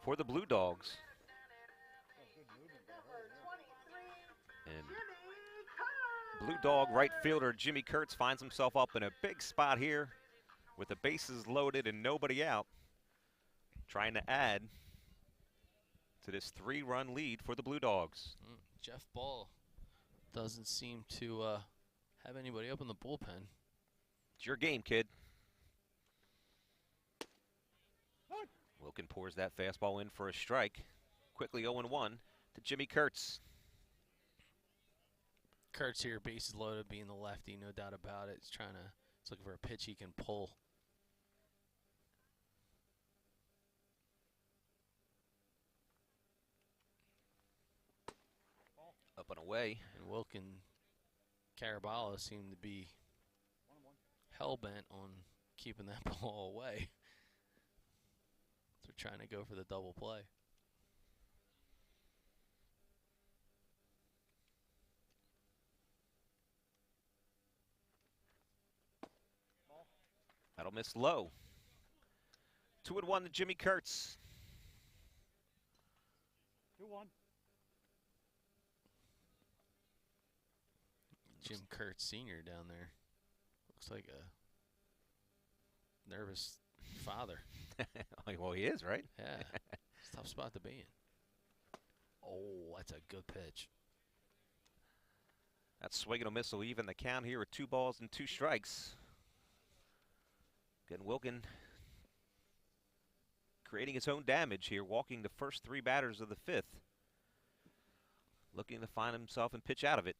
for the Blue Dogs. And Blue Dog right fielder Jimmy Kurtz finds himself up in a big spot here with the bases loaded and nobody out, trying to add to this 3-run lead for the Blue Dogs. Jeff Ball doesn't seem to have anybody up in the bullpen. It's your game, kid. Wilkin pours that fastball in for a strike. Quickly 0-1 to Jimmy Kurtz. Kurtz here, bases loaded, being the lefty, no doubt about it. He's looking for a pitch he can pull. Up and away. And Wilkin, Caraballo seem to be hell-bent on keeping that ball away. They're trying to go for the double play. That'll miss low. 2-1 to Jimmy Kurtz. 2-1. Jim Kurtz Sr. down there. Looks like a nervous father. Well, he is, right? Yeah. It's a tough spot to be in. Oh, that's a good pitch. That swing and a miss will even the count here with 2 balls and 2 strikes. Again, Wilkin creating his own damage here, walking the first 3 batters of the 5th. Looking to find himself and pitch out of it.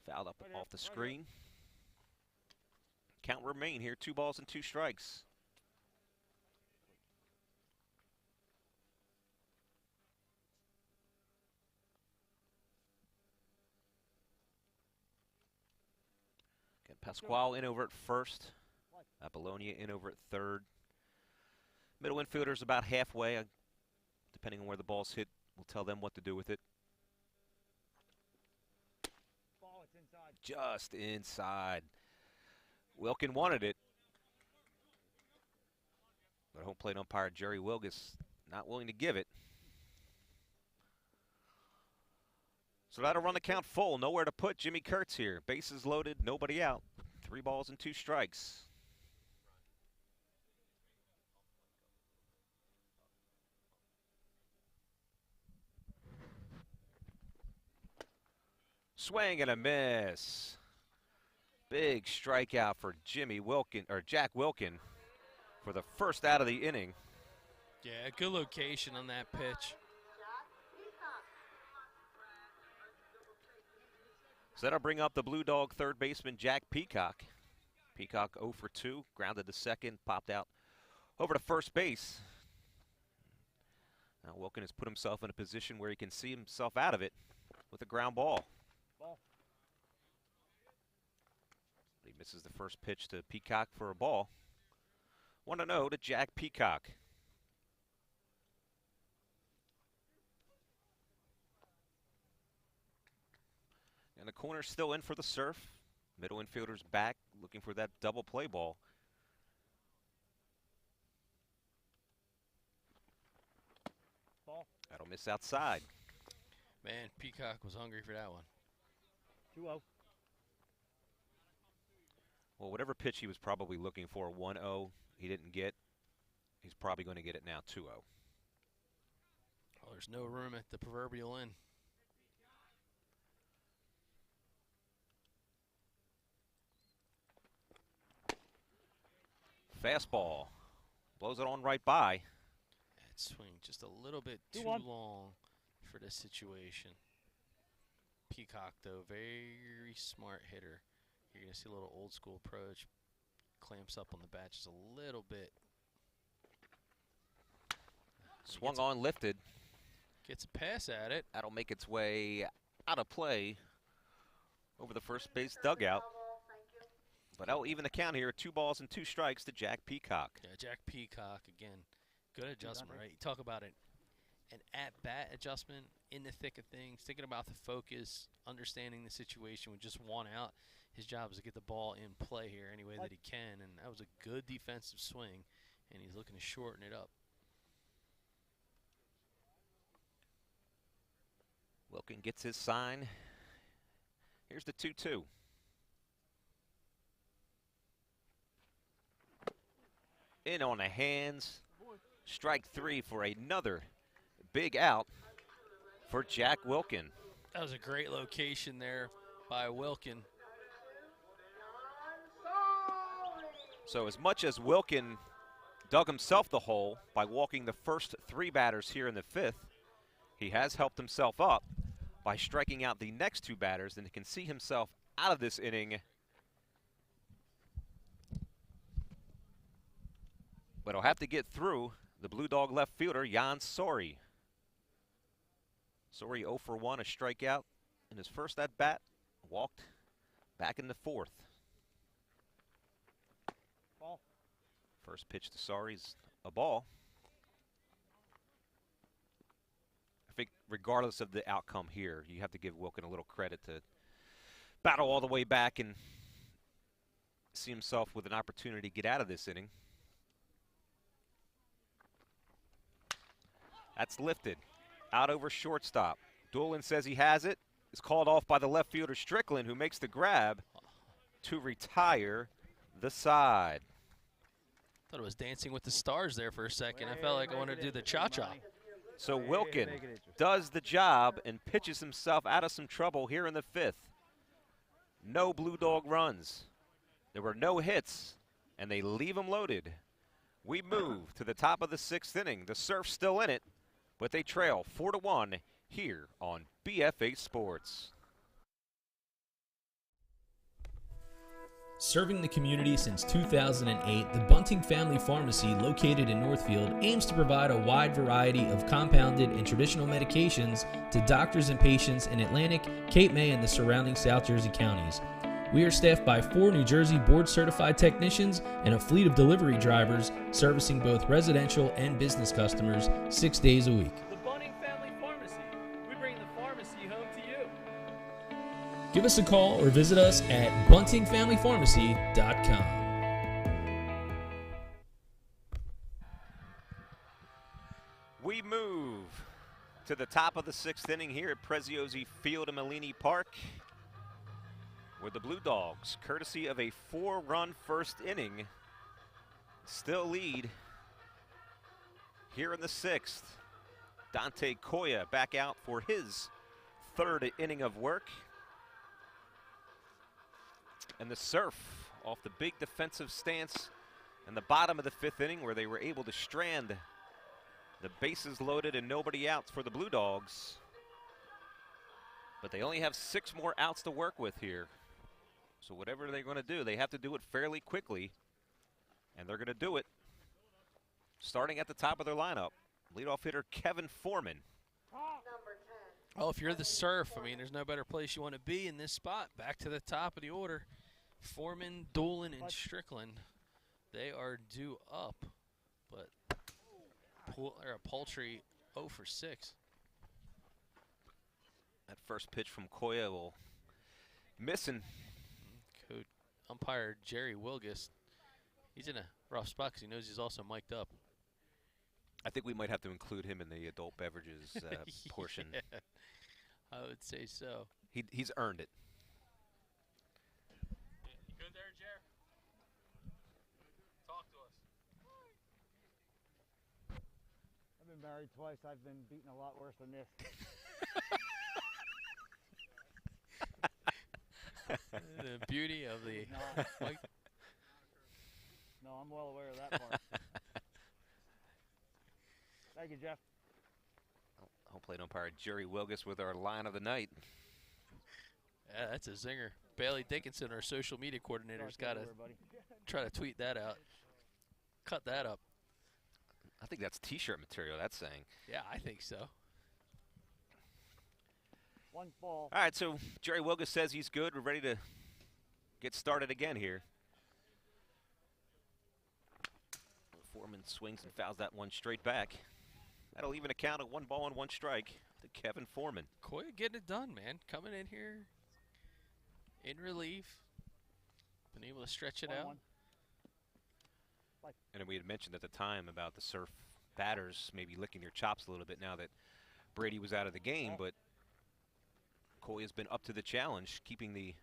Fouled up off the screen. Count remain here, 2 balls and 2 strikes. Again, Pasquale in over at first. Apollonia in over at third. Middle infielders about halfway. Depending on where the ball's hit, we'll tell them what to do with it. Just inside. Wilkin wanted it. But home plate umpire Jerry Wilgus not willing to give it. So that'll run the count full. Nowhere to put Jimmy Kurtz here. Bases loaded, nobody out. 3 balls and 2 strikes. Swing and a miss. Big strikeout for Jack Wilkin for the first out of the inning. Yeah, good location on that pitch. So that'll bring up the Blue Dog third baseman Jack Peacock. Peacock 0 for 2, grounded to second, popped out over to first base. Now Wilkin has put himself in a position where he can see himself out of it with a ground ball. He misses the first pitch to Peacock for a ball. 1-0 to Jack Peacock. And the corner's still in for the Surf. Middle infielder's back, looking for that double play ball. That'll miss outside. Man, Peacock was hungry for that one. 2-0. Well, whatever pitch he was probably looking for, 1-0, he didn't get. He's probably going to get it now, 2-0. Oh, there's no room at the proverbial inn. Fastball. Blows it on right by. That swing just a little bit too 2-1. long for this situation. Peacock, though, very smart hitter. You're going to see a little old school approach. Clamps up on the bat just a little bit. Swung on, lifted. Gets a pass at it. That'll make its way out of play over the first base dugout. But that'll even the count here. 2 balls and 2 strikes to Jack Peacock. Yeah, Jack Peacock, again, good adjustment, right? You talk about an at-bat adjustment in the thick of things, thinking about the focus, understanding the situation with just 1 out. His job is to get the ball in play here any way that he can, and that was a good defensive swing, and he's looking to shorten it up. Wilkin gets his sign. Here's the 2-2. In on the hands. Strike 3 for another big out for Jack Wilkin. That was a great location there by Wilkin. So as much as Wilkin dug himself the hole by walking the first 3 batters here in the 5th, he has helped himself up by striking out the next 2 batters, and he can see himself out of this inning. But he'll have to get through the Blue Dog left fielder, Jan Sori. Sori 0 for 1, a strikeout in his first at bat, walked back in the 4th. Ball. First pitch to Sori's a ball. I think regardless of the outcome here, you have to give Wilkin a little credit to battle all the way back and see himself with an opportunity to get out of this inning. That's lifted. Out over shortstop. Doolin says he has it. It's called off by the left fielder Strickland, who makes the grab to retire the side. Thought it was Dancing with the Stars there for a second. I felt like I wanted to do the cha-cha. So Wilkin does the job and pitches himself out of some trouble here in the 5th. No Blue Dog runs. There were no hits, and they leave him loaded. We move to the top of the 6th inning. The Surf's still in it, but they trail 4-1 here on BFA Sports. Serving the community since 2008, the Bunting Family Pharmacy, located in Northfield, aims to provide a wide variety of compounded and traditional medications to doctors and patients in Atlantic, Cape May, and the surrounding South Jersey counties. We are staffed by 4 New Jersey board-certified technicians and a fleet of delivery drivers servicing both residential and business customers 6 days a week. The Bunting Family Pharmacy. We bring the pharmacy home to you. Give us a call or visit us at buntingfamilypharmacy.com. We move to the top of the 6th inning here at Preziosi Field in Melini Park, where the Blue Dogs, courtesy of a 4-run first inning, still lead here in the 6th. Dante Koya back out for his 3rd inning of work. And the Surf off the big defensive stance in the bottom of the 5th inning, where they were able to strand the bases loaded and nobody outs for the Blue Dogs. But they only have 6 more outs to work with here. So whatever they're going to do, they have to do it fairly quickly. And they're going to do it starting at the top of their lineup. Leadoff hitter Kevin Foreman. Oh, if you're the Surf, I mean, there's no better place you want to be in this spot. Back to the top of the order. Foreman, Doolin, and Strickland, they are due up. But they're a paltry 0 for 6. That first pitch from Koya will missing. Coach umpire Jerry Wilgus, he's in a rough spot because he knows he's also mic'd up. I think we might have to include him in the adult beverages portion. Yeah, I would say so. He's earned it. You good there, Jer? been married twice. I've been beaten a lot worse than this. The beauty of the. Like, No, I'm well aware of that part. Thank you, Jeff. Home plate umpire Jerry Wilgus with our line of the night. yeah, that's a zinger. Bailey Dickinson, our social media coordinator's got to try to tweet that out. Cut that up. I think that's T-shirt material, that's saying. Yeah, I think so. One ball. All right, so Jerry Wilgus says he's good. We're ready to get started again here. Foreman swings and fouls that one straight back. That'll even account at 1 ball and 1 strike to Kevin Foreman. Koya getting it done, man. Coming in here in relief. Been able to stretch it out. And we had mentioned at the time about the Surf batters maybe licking their chops a little bit now that Brady was out of the game, but Koya's been up to the challenge, keeping the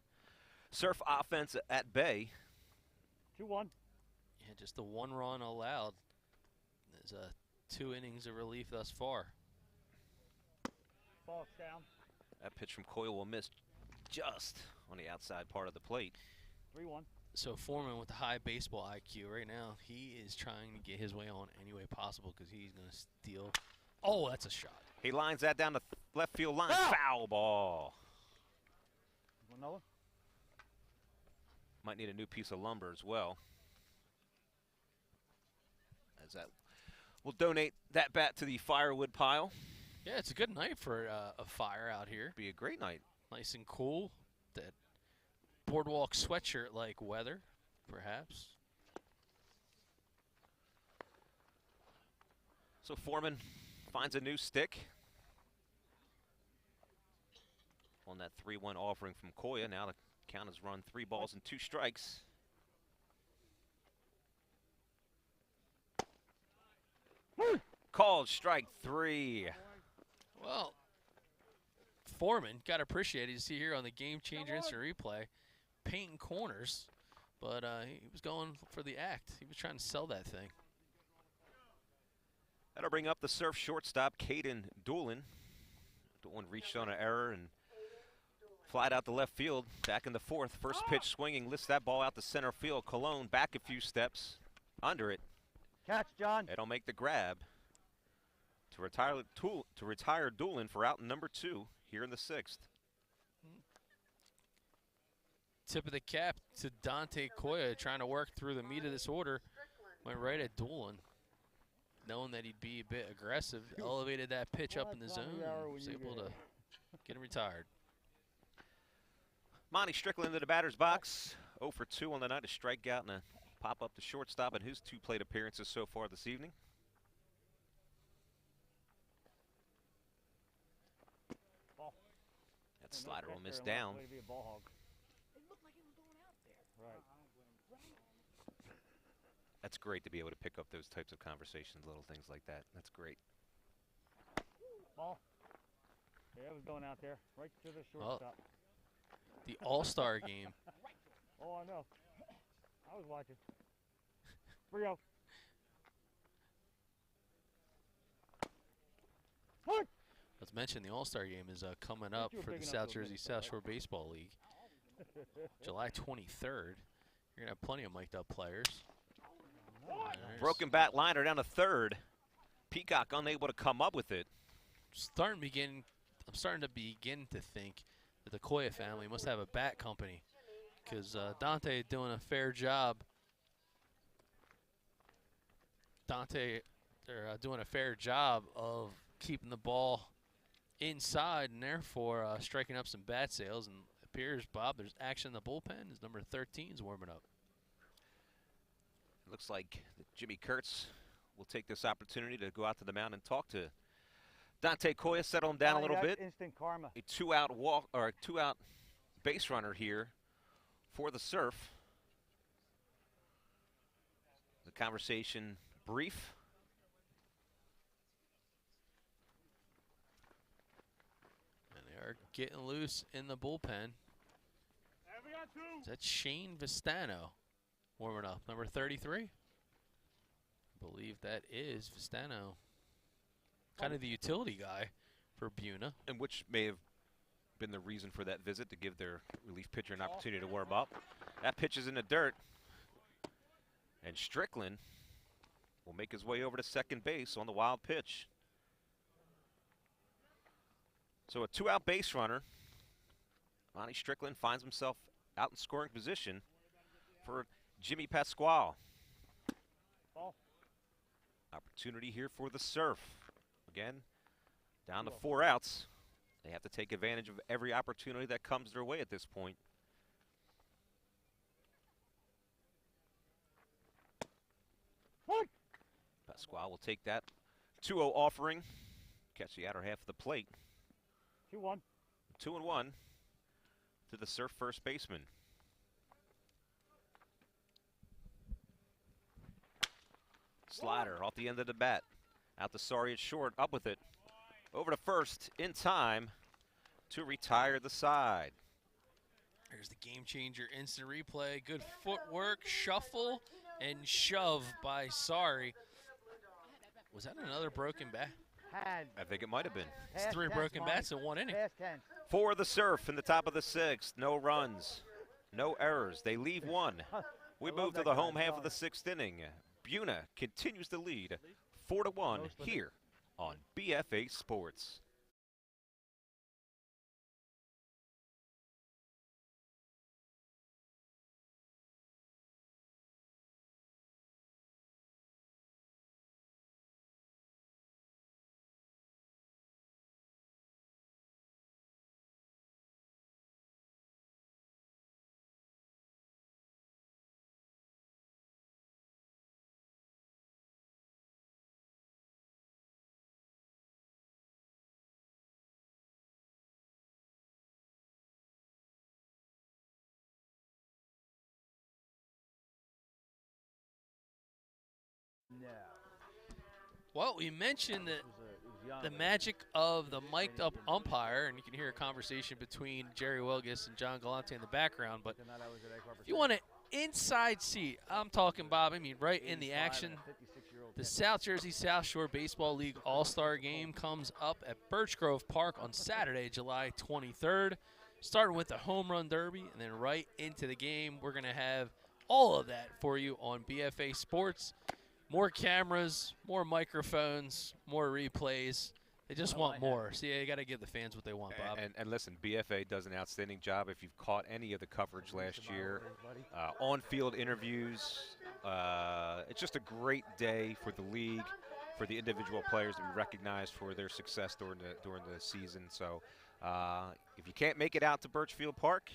Surf offense at bay. 2-1. Yeah, just the 1 run allowed. There's 2 innings of relief thus far. Ball down. That pitch from Koya will miss just on the outside part of the plate. 3-1. So Foreman with the high baseball IQ right now, he is trying to get his way on any way possible because he's going to steal. Oh, that's a shot. He lines that down the left field line. Foul ball. Noah? Might need a new piece of lumber as well. As that, we'll donate that bat to the firewood pile. Yeah, it's a good night for a fire out here. Be a great night. Nice and cool. That boardwalk sweatshirt-like weather, perhaps. So Foreman finds a new stick on that 3-1 offering from Koya. Now the count has run 3 balls and 2 strikes. Called strike 3. Well, Foreman, got to appreciate it. You see here on the Gamechanger instant replay, painting corners, but he was going for the act. He was trying to sell that thing. That'll bring up the Surf shortstop, Caden Doolin. Doolin reached on an error and flied out the left field. Back in the 4th, first pitch swinging, lifts that ball out to center field. Cologne back a few steps, under it. Catch, John. It'll make the grab to retire Doolin for out number 2 here in the 6th. Tip of the cap to Dante Koya, trying to work through the meat of this order. Went right at Doolin, knowing that he'd be a bit aggressive. Elevated that pitch up in the zone. Was able to get him retired. Monty Strickland into the batter's box. 0 for 2 on the night. A strikeout and a pop up to shortstop in his 2 plate appearances so far this evening. Ball. That slider will miss down. Way to be a ball hog. Right. That's great to be able to pick up those types of conversations, little things like that. That's great. Ball. Yeah, it was going out there, right to the shortstop. The All-Star game. Oh, I know. I was watching. 3-0. What? Let's mention the All-Star game is coming up for the South Jersey South Shore Baseball League. July 23rd. You're going to have plenty of mic'd up players. Broken bat liner down to 3rd. Peacock unable to come up with it. I'm starting to begin to think that the Koya family must have a bat company, because Dante doing a fair job. They're doing a fair job of keeping the ball inside and therefore striking up some bat sales. And it appears, Bob, there's action in the bullpen. His number 13 is warming up. It looks like Jimmy Kurtz will take this opportunity to go out to the mound and talk to Dante Koya, settle him down a little bit. Instant karma. A 2-out walk or a 2-out base runner here for the Surf. The conversation brief. And they are getting loose in the bullpen. Is that Shane Vistano warming up, number 33? I believe that is Vistano. kind of the utility guy for Buena. And which may have been the reason for that visit, to give their relief pitcher an opportunity to warm up. That pitch is in the dirt. And Strickland will make his way over to second base on the wild pitch. So a 2-out base runner. Monty Strickland finds himself out in scoring position for Jimmy Pasquale. Ball. Opportunity here for the Surf. Again, down to 4 outs. They have to take advantage of every opportunity that comes their way at this point. Pasquale will take that 2-0 offering. Catch the outer half of the plate. 2-1. 2-1 to the Surf first baseman. Slider off the end of the bat. Out to Sari at short, up with it. Over to first in time to retire the side. There's the game changer instant replay. Good footwork, shuffle, and shove by Sari. Was that another broken bat? I think it might have been. It's 3 broken bats in 1 inning. For the Surf in the top of the 6th. No runs, no errors. They leave 1. We move to the home half of the 6th inning. Buena continues to lead 4-1 here on BFA Sports. Well, we mentioned the magic of the mic'd up umpire, and you can hear a conversation between Jerry Wilgus and John Galante in the background. But if you want an inside seat, I'm talking, Bob, I mean right in the action. The South Jersey South Shore Baseball League All-Star Game comes up at Birch Grove Park on Saturday, July 23rd. Starting with the Home Run Derby and then right into the game. We're going to have all of that for you on BFA Sports. More cameras, more microphones, more replays. They just want more. See, you got to give the fans what they want, Bob. And listen, BFA does an outstanding job. If you've caught any of the coverage last year, on-field interviews, it's just a great day for the league, for the individual players to be recognized for their success during the season. So if you can't make it out to Birchfield Park,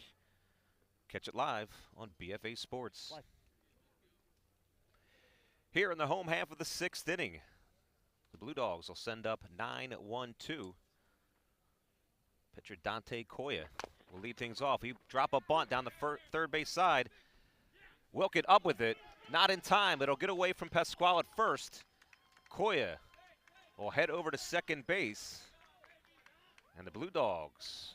catch it live on BFA Sports. Here in the home half of the 6th inning, the Blue Dogs will send up 9-1-2. Pitcher Dante Koya will lead things off. He drop a bunt down the third base side. Wilkin up with it. Not in time. It'll get away from Pasquale at first. Koya will head over to second base. And the Blue Dogs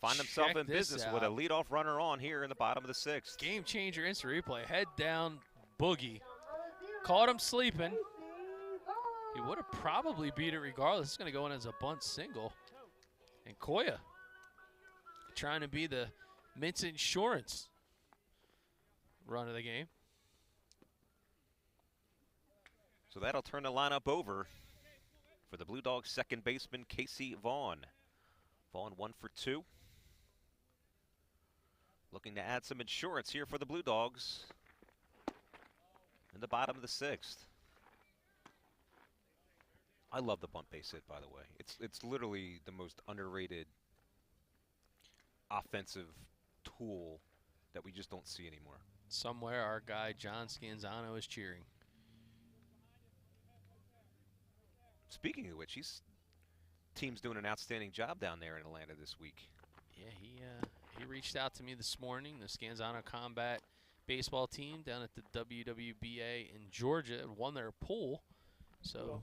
find themselves in business with a leadoff runner on here in the bottom of the 6th. Game changer instant replay. Head down boogie. Caught him sleeping. He would have probably beat it regardless. It's going to go in as a bunt single. And Koya trying to be the Mint's Insurance run of the game. So that'll turn the lineup over for the Blue Dogs second baseman Casey Vaughn. Vaughn 1 for 2. Looking to add some insurance here for the Blue Dogs in the bottom of the 6th. I love the bunt base hit, by the way. It's literally the most underrated offensive tool that we just don't see anymore. Somewhere our guy John Scanzano is cheering. Speaking of which, team's doing an outstanding job down there in Atlanta this week. Yeah, he reached out to me this morning. The Scanzano Combat baseball team down at the WWBA in Georgia won their pool, so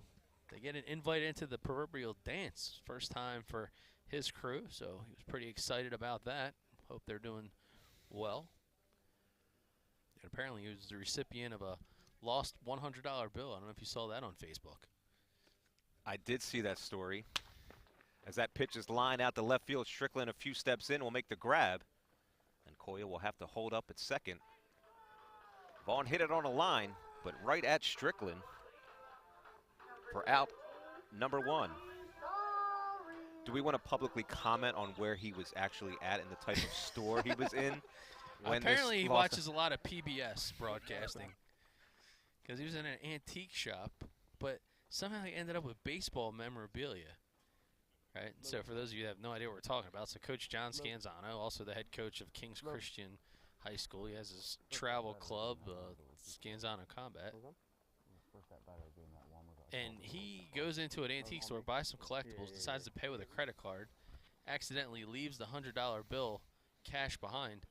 they get an invite into the proverbial dance. First time for his crew, so he was pretty excited about that. Hope they're doing well. And apparently he was the recipient of a lost $100 bill. I don't know if you saw that on Facebook. I did see that story. As that pitch is lined out to left field, Strickland a few steps in will make the grab. And Koya will have to hold up at second. Vaughn hit it on a line, but right at Strickland for out number 1. Do we want to publicly comment on where he was actually at and the type of store he was in? When Apparently he lost watches a lot of PBS broadcasting because he was in an antique shop, but somehow he ended up with baseball memorabilia. Right? So for those of you that have no idea what we're talking about, so Coach John Scanzano, also the head coach of King's Christian High School. He has his travel club, Scanzano Combat. And he goes into an antique store, buys some collectibles, decides to pay with a credit card, accidentally leaves the $100 bill cash behind,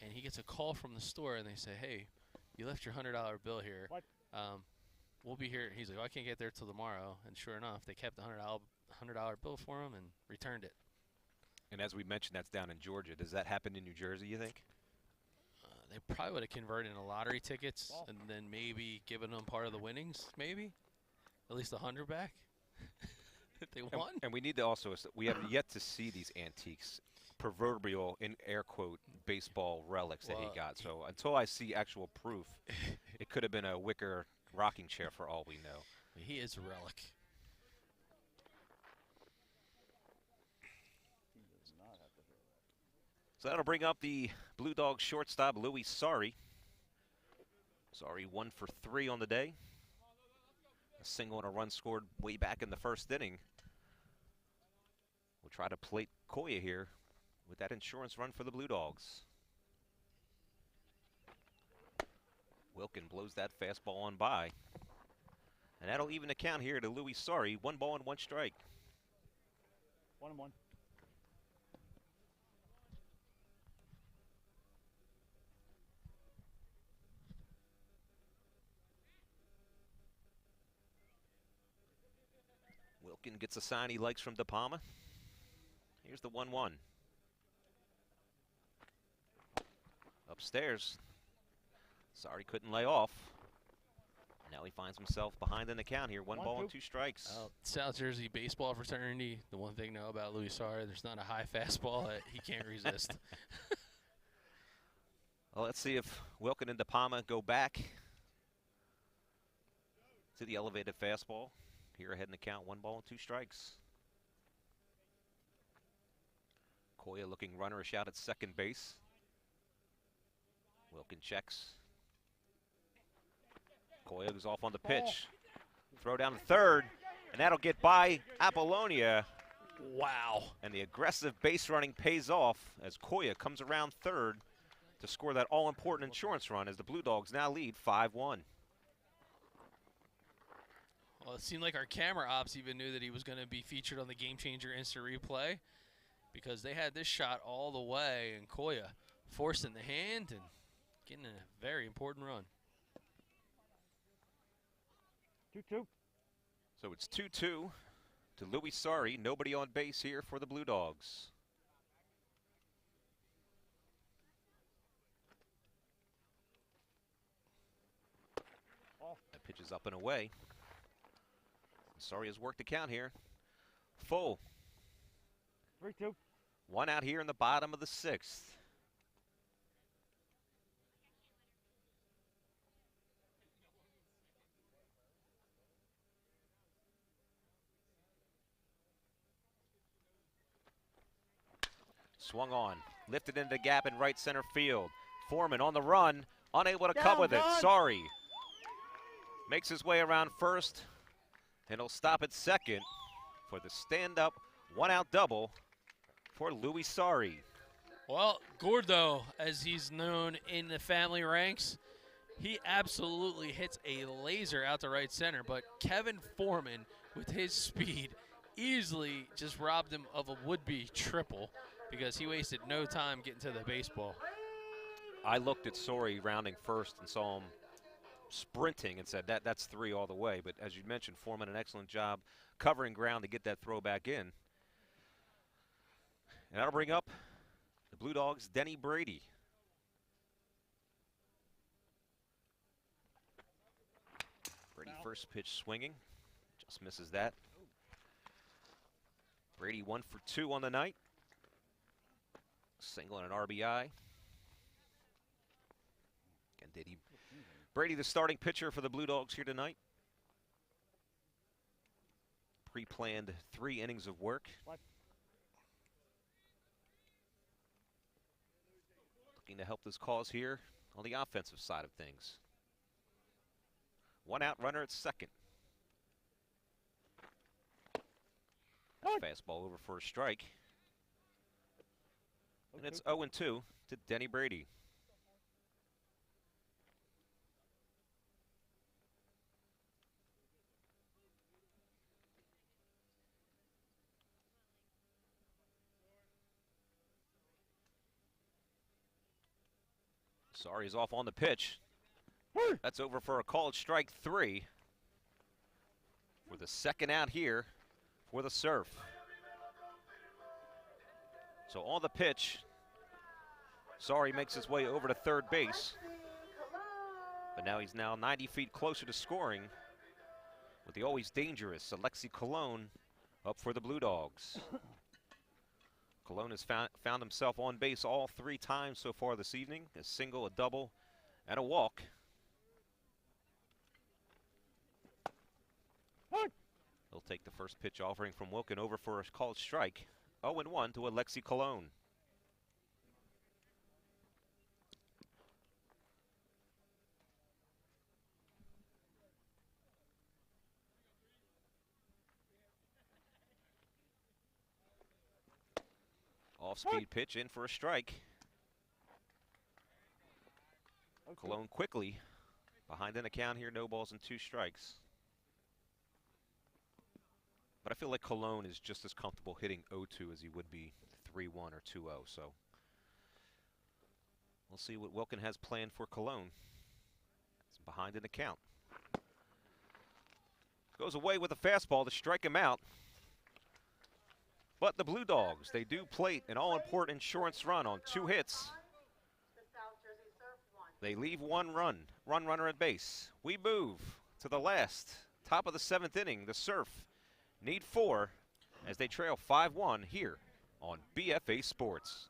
and he gets a call from the store, and they say, hey, you left your $100 bill here. We'll be here. He's like, oh, I can't get there till tomorrow. And sure enough, they kept the $100 bill for him and returned it. And as we mentioned, that's down in Georgia. Does that happen in New Jersey, you think? They probably would have converted into lottery tickets and then maybe given them part of the winnings, maybe. At least 100 back if they won. And we need to also, we have yet to see these antiques, proverbial, in air quote, baseball relics that he got. So until I see actual proof, it could have been a wicker rocking chair for all we know. He is a relic. So that'll bring up the Blue Dogs shortstop, Louis Sari. Sari 1 for 3 on the day. A single and a run scored way back in the first inning. We'll try to plate Koya here with that insurance run for the Blue Dogs. Wilkin blows that fastball on by. And that'll even the count here to Louis Sari. 1 ball and 1 strike. 1-1. Wilkin gets a sign he likes from De Palma. Here's the 1-1. Upstairs. Sorry, couldn't lay off. Now he finds himself behind in the count here. 1 ball and 2 strikes. South Jersey baseball fraternity, the one thing to know about Louis Sari, there's not a high fastball that he can't resist. Well, let's see if Wilkin and De Palma go back to the elevated fastball. Here ahead in the count, 1 ball and 2 strikes. Koya looking runnerish out at second base. Wilkin checks. Koya goes off on the pitch. Throw down to third, and that'll get by Apollonia. Wow. And the aggressive base running pays off as Koya comes around third to score that all-important insurance run as the Blue Dogs now lead 5-1. Well, it seemed like our camera ops even knew that he was going to be featured on the Gamechanger instant replay because they had this shot all the way, and Koya forcing the hand and getting a very important run. 2-2. So it's 2-2 to Louis Sari. Nobody on base here for the Blue Dogs. That pitch is up and away. Sari has worked the count here. Full. 3-2. 1 out here in the bottom of the 6th. Swung on, lifted into the gap in right center field. Foreman on the run, unable to come with it. Sari makes his way around first, and he'll stop at second for the stand-up 1-out double for Louis Sari. Well, Gordo, as he's known in the family ranks, he absolutely hits a laser out to right center, but Kevin Foreman, with his speed, easily just robbed him of a would-be triple because he wasted no time getting to the baseball. I looked at Sari rounding first and saw him sprinting and said that's 3 all the way. But as you mentioned, Foreman, an excellent job covering ground to get that throw back in. And that'll bring up the Blue Dogs' Denny Brady. Brady first pitch swinging, just misses that. Brady 1 for 2 on the night. Single and an RBI. And Denny Brady, the starting pitcher for the Blue Dogs here tonight. Pre-planned 3 innings of work. Looking to help this cause here on the offensive side of things. 1 out, runner at second. Fastball over for a strike. And it's 0-2 to Denny Brady. Sorry, he's off on the pitch. That's over for a called strike 3. For the second out here for the Surf. So on the pitch, Sorry makes his way over to third base. But now he's 90 feet closer to scoring with the always dangerous Alexi Colon up for the Blue Dogs. Colon has found himself on base all 3 times so far this evening. A single, a double, and a walk. He'll take the first pitch offering from Wilkin over for a called strike. 0-1 to Alexi Colon. Off-speed pitch in for a strike. Colon quickly behind an account here, no balls and 2 strikes. But I feel like Colon is just as comfortable hitting 0-2 as he would be 3-1 or 2-0. So we'll see what Wilkin has planned for Colon. It's behind an account. Goes away with a fastball to strike him out. But the Blue Dogs, they do plate an all-important insurance run on 2 hits. They leave 1 runner at base. We move to the last, top of the 7th inning. The Surf need 4 as they trail 5-1 here on BFA Sports.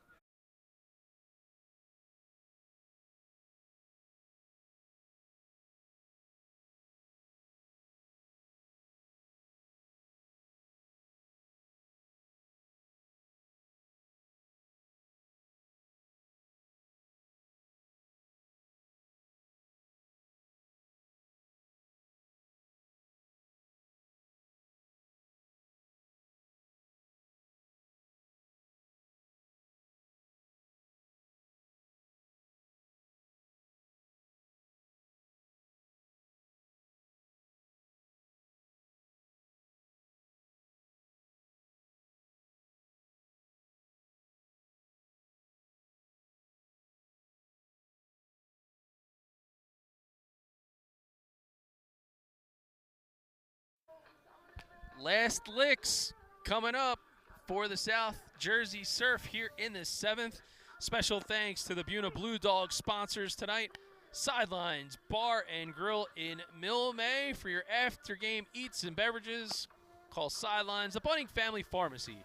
Last licks coming up for the South Jersey Surf here in the 7th. Special thanks to the Buena Blue Dogs sponsors tonight. Sidelines Bar and Grill in Mill May for your after-game eats and beverages. Call Sidelines, the Bunting Family Pharmacy.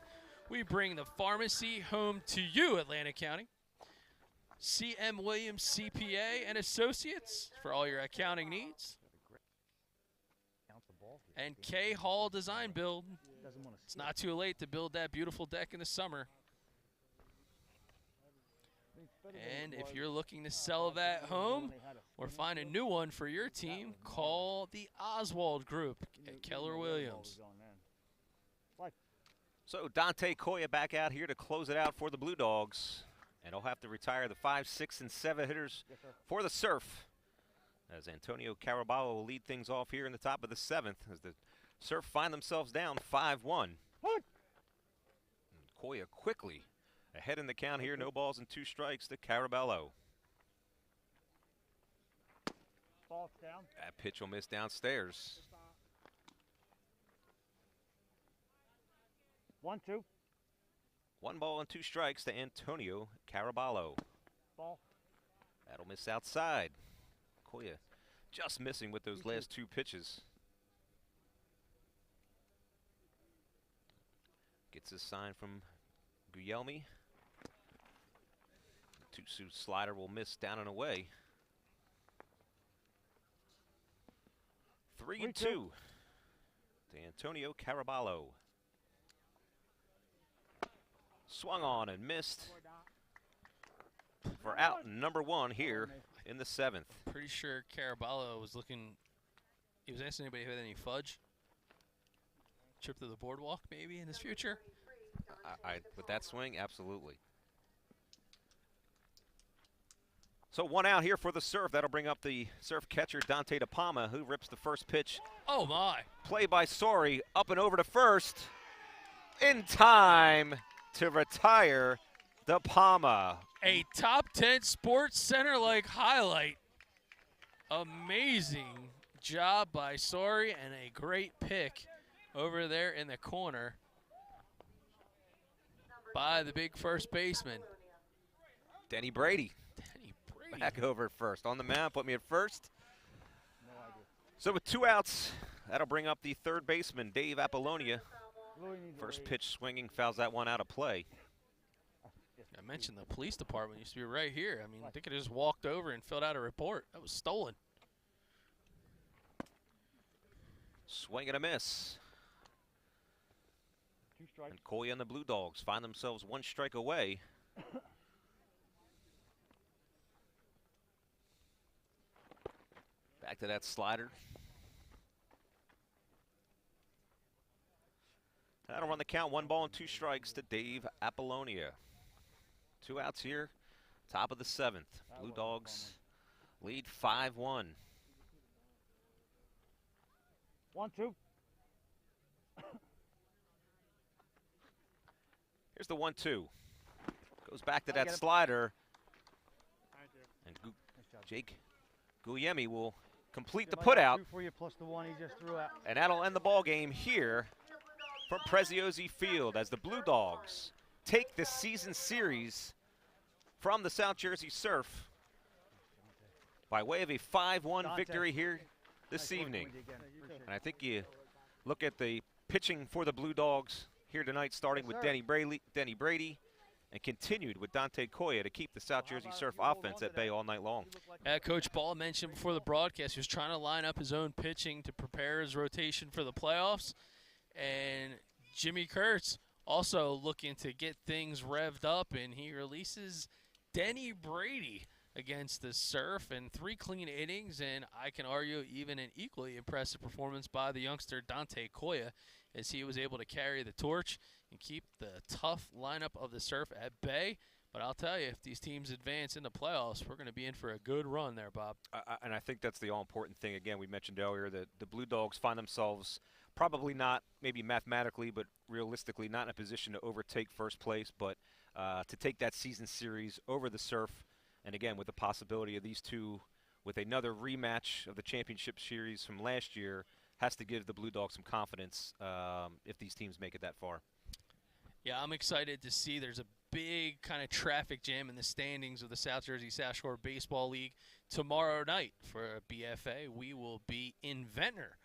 We bring the pharmacy home to you, Atlantic County. CM Williams CPA and Associates for all your accounting needs. And K Hall Design Build. It's not too late to build that beautiful deck in the summer. And if you're looking to sell that home or find a new one for your team, call the Oswald Group at Keller Williams. So Dante Coya back out here to close it out for the Blue Dogs. And he'll have to retire the 5, 6, and 7 hitters for the Surf, as Antonio Caraballo will lead things off here in the top of the 7th as the Surf find themselves down 5-1. Coya quickly ahead in the count here, no balls and 2 strikes to Caraballo. That pitch will miss downstairs. 1-2. 1 ball and 2 strikes to Antonio Caraballo. Ball. That'll miss outside. Coya just missing with those last 2 pitches. Gets his sign from Guglielmi. 2-2 slider will miss down and away. 3-2 to Antonio Caraballo. Swung on and missed for out number 1 here in the 7th. Pretty sure Caraballo was looking, he was asking anybody if they had any fudge. Trip to the boardwalk maybe in his future. With that swing, absolutely. So 1 out here for the Surf. That'll bring up the Surf catcher, Dante DePalma, who rips the first pitch. Oh, my. Play by Sori, up and over to first. In time to retire DePalma. A top 10 Sports Center-like highlight. Amazing job by Sori and a great pick over there in the corner by the big first baseman. Denny Brady. Denny Brady. Back over at first. On the mound, put me at first. So with 2 outs, that'll bring up the third baseman, Dave Apollonia. First pitch swinging, fouls that one out of play. I mentioned the police department used to be right here. I mean, they could have just walked over and filled out a report. That was stolen. Swing and a miss. 2 strikes. And Koya and the Blue Dogs find themselves 1 strike away. Back to that slider. That'll run the count. 1 ball and 2 strikes to Dave Apollonia. 2 outs here, top of the 7th. Blue Dogs lead 5-1. 1-2. Here's the 1-2. Goes back to that slider. And Jake Guglielmi will complete the putout. For you plus the 1 he just threw out. And that'll end the ball game here from Preziosi Field as the Blue Dogs take the season series from the South Jersey Surf by way of a 5-1 victory here this evening. And I think you look at the pitching for the Blue Dogs here tonight, starting with Denny Brady, and continued with Dante Koya to keep the South Jersey Surf offense at bay all night long. Coach Ball mentioned before the broadcast he was trying to line up his own pitching to prepare his rotation for the playoffs. And Jimmy Kurtz also looking to get things revved up, and he releases Denny Brady against the Surf in 3 clean innings, and I can argue even an equally impressive performance by the youngster Dante Koya as he was able to carry the torch and keep the tough lineup of the Surf at bay. But I'll tell you, if these teams advance in the playoffs, we're going to be in for a good run there, Bob. And I think that's the all-important thing. Again, we mentioned earlier that the Blue Dogs find themselves probably not, maybe mathematically, but realistically not in a position to overtake first place, but to take that season series over the Surf. And again, with the possibility of these two with another rematch of the championship series from last year, has to give the Blue Dogs some confidence if these teams make it that far. Yeah, I'm excited to see there's a big kind of traffic jam in the standings of the South Jersey South Shore Baseball League tomorrow night for BFA. We will be in Ventnor.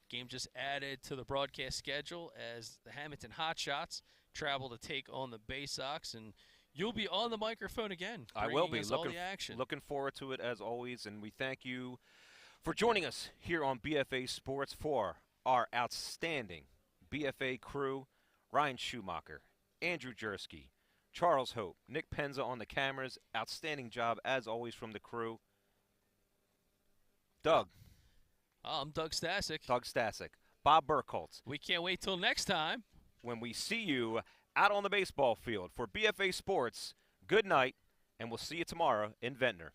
Game just added to the broadcast schedule as the Hamilton Hotshots travel to take on the Bay Sox, and you'll be on the microphone again. I will be. Looking forward to it as always, and we thank you for joining us here on BFA Sports for our outstanding BFA crew: Ryan Schumacher, Andrew Jersky, Charles Hope, Nick Penza on the cameras. Outstanding job as always from the crew. Doug. I'm Doug Stasic. Bob Burkholtz. We can't wait till next time when we see you out on the baseball field for BFA Sports. Good night, and we'll see you tomorrow in Ventnor.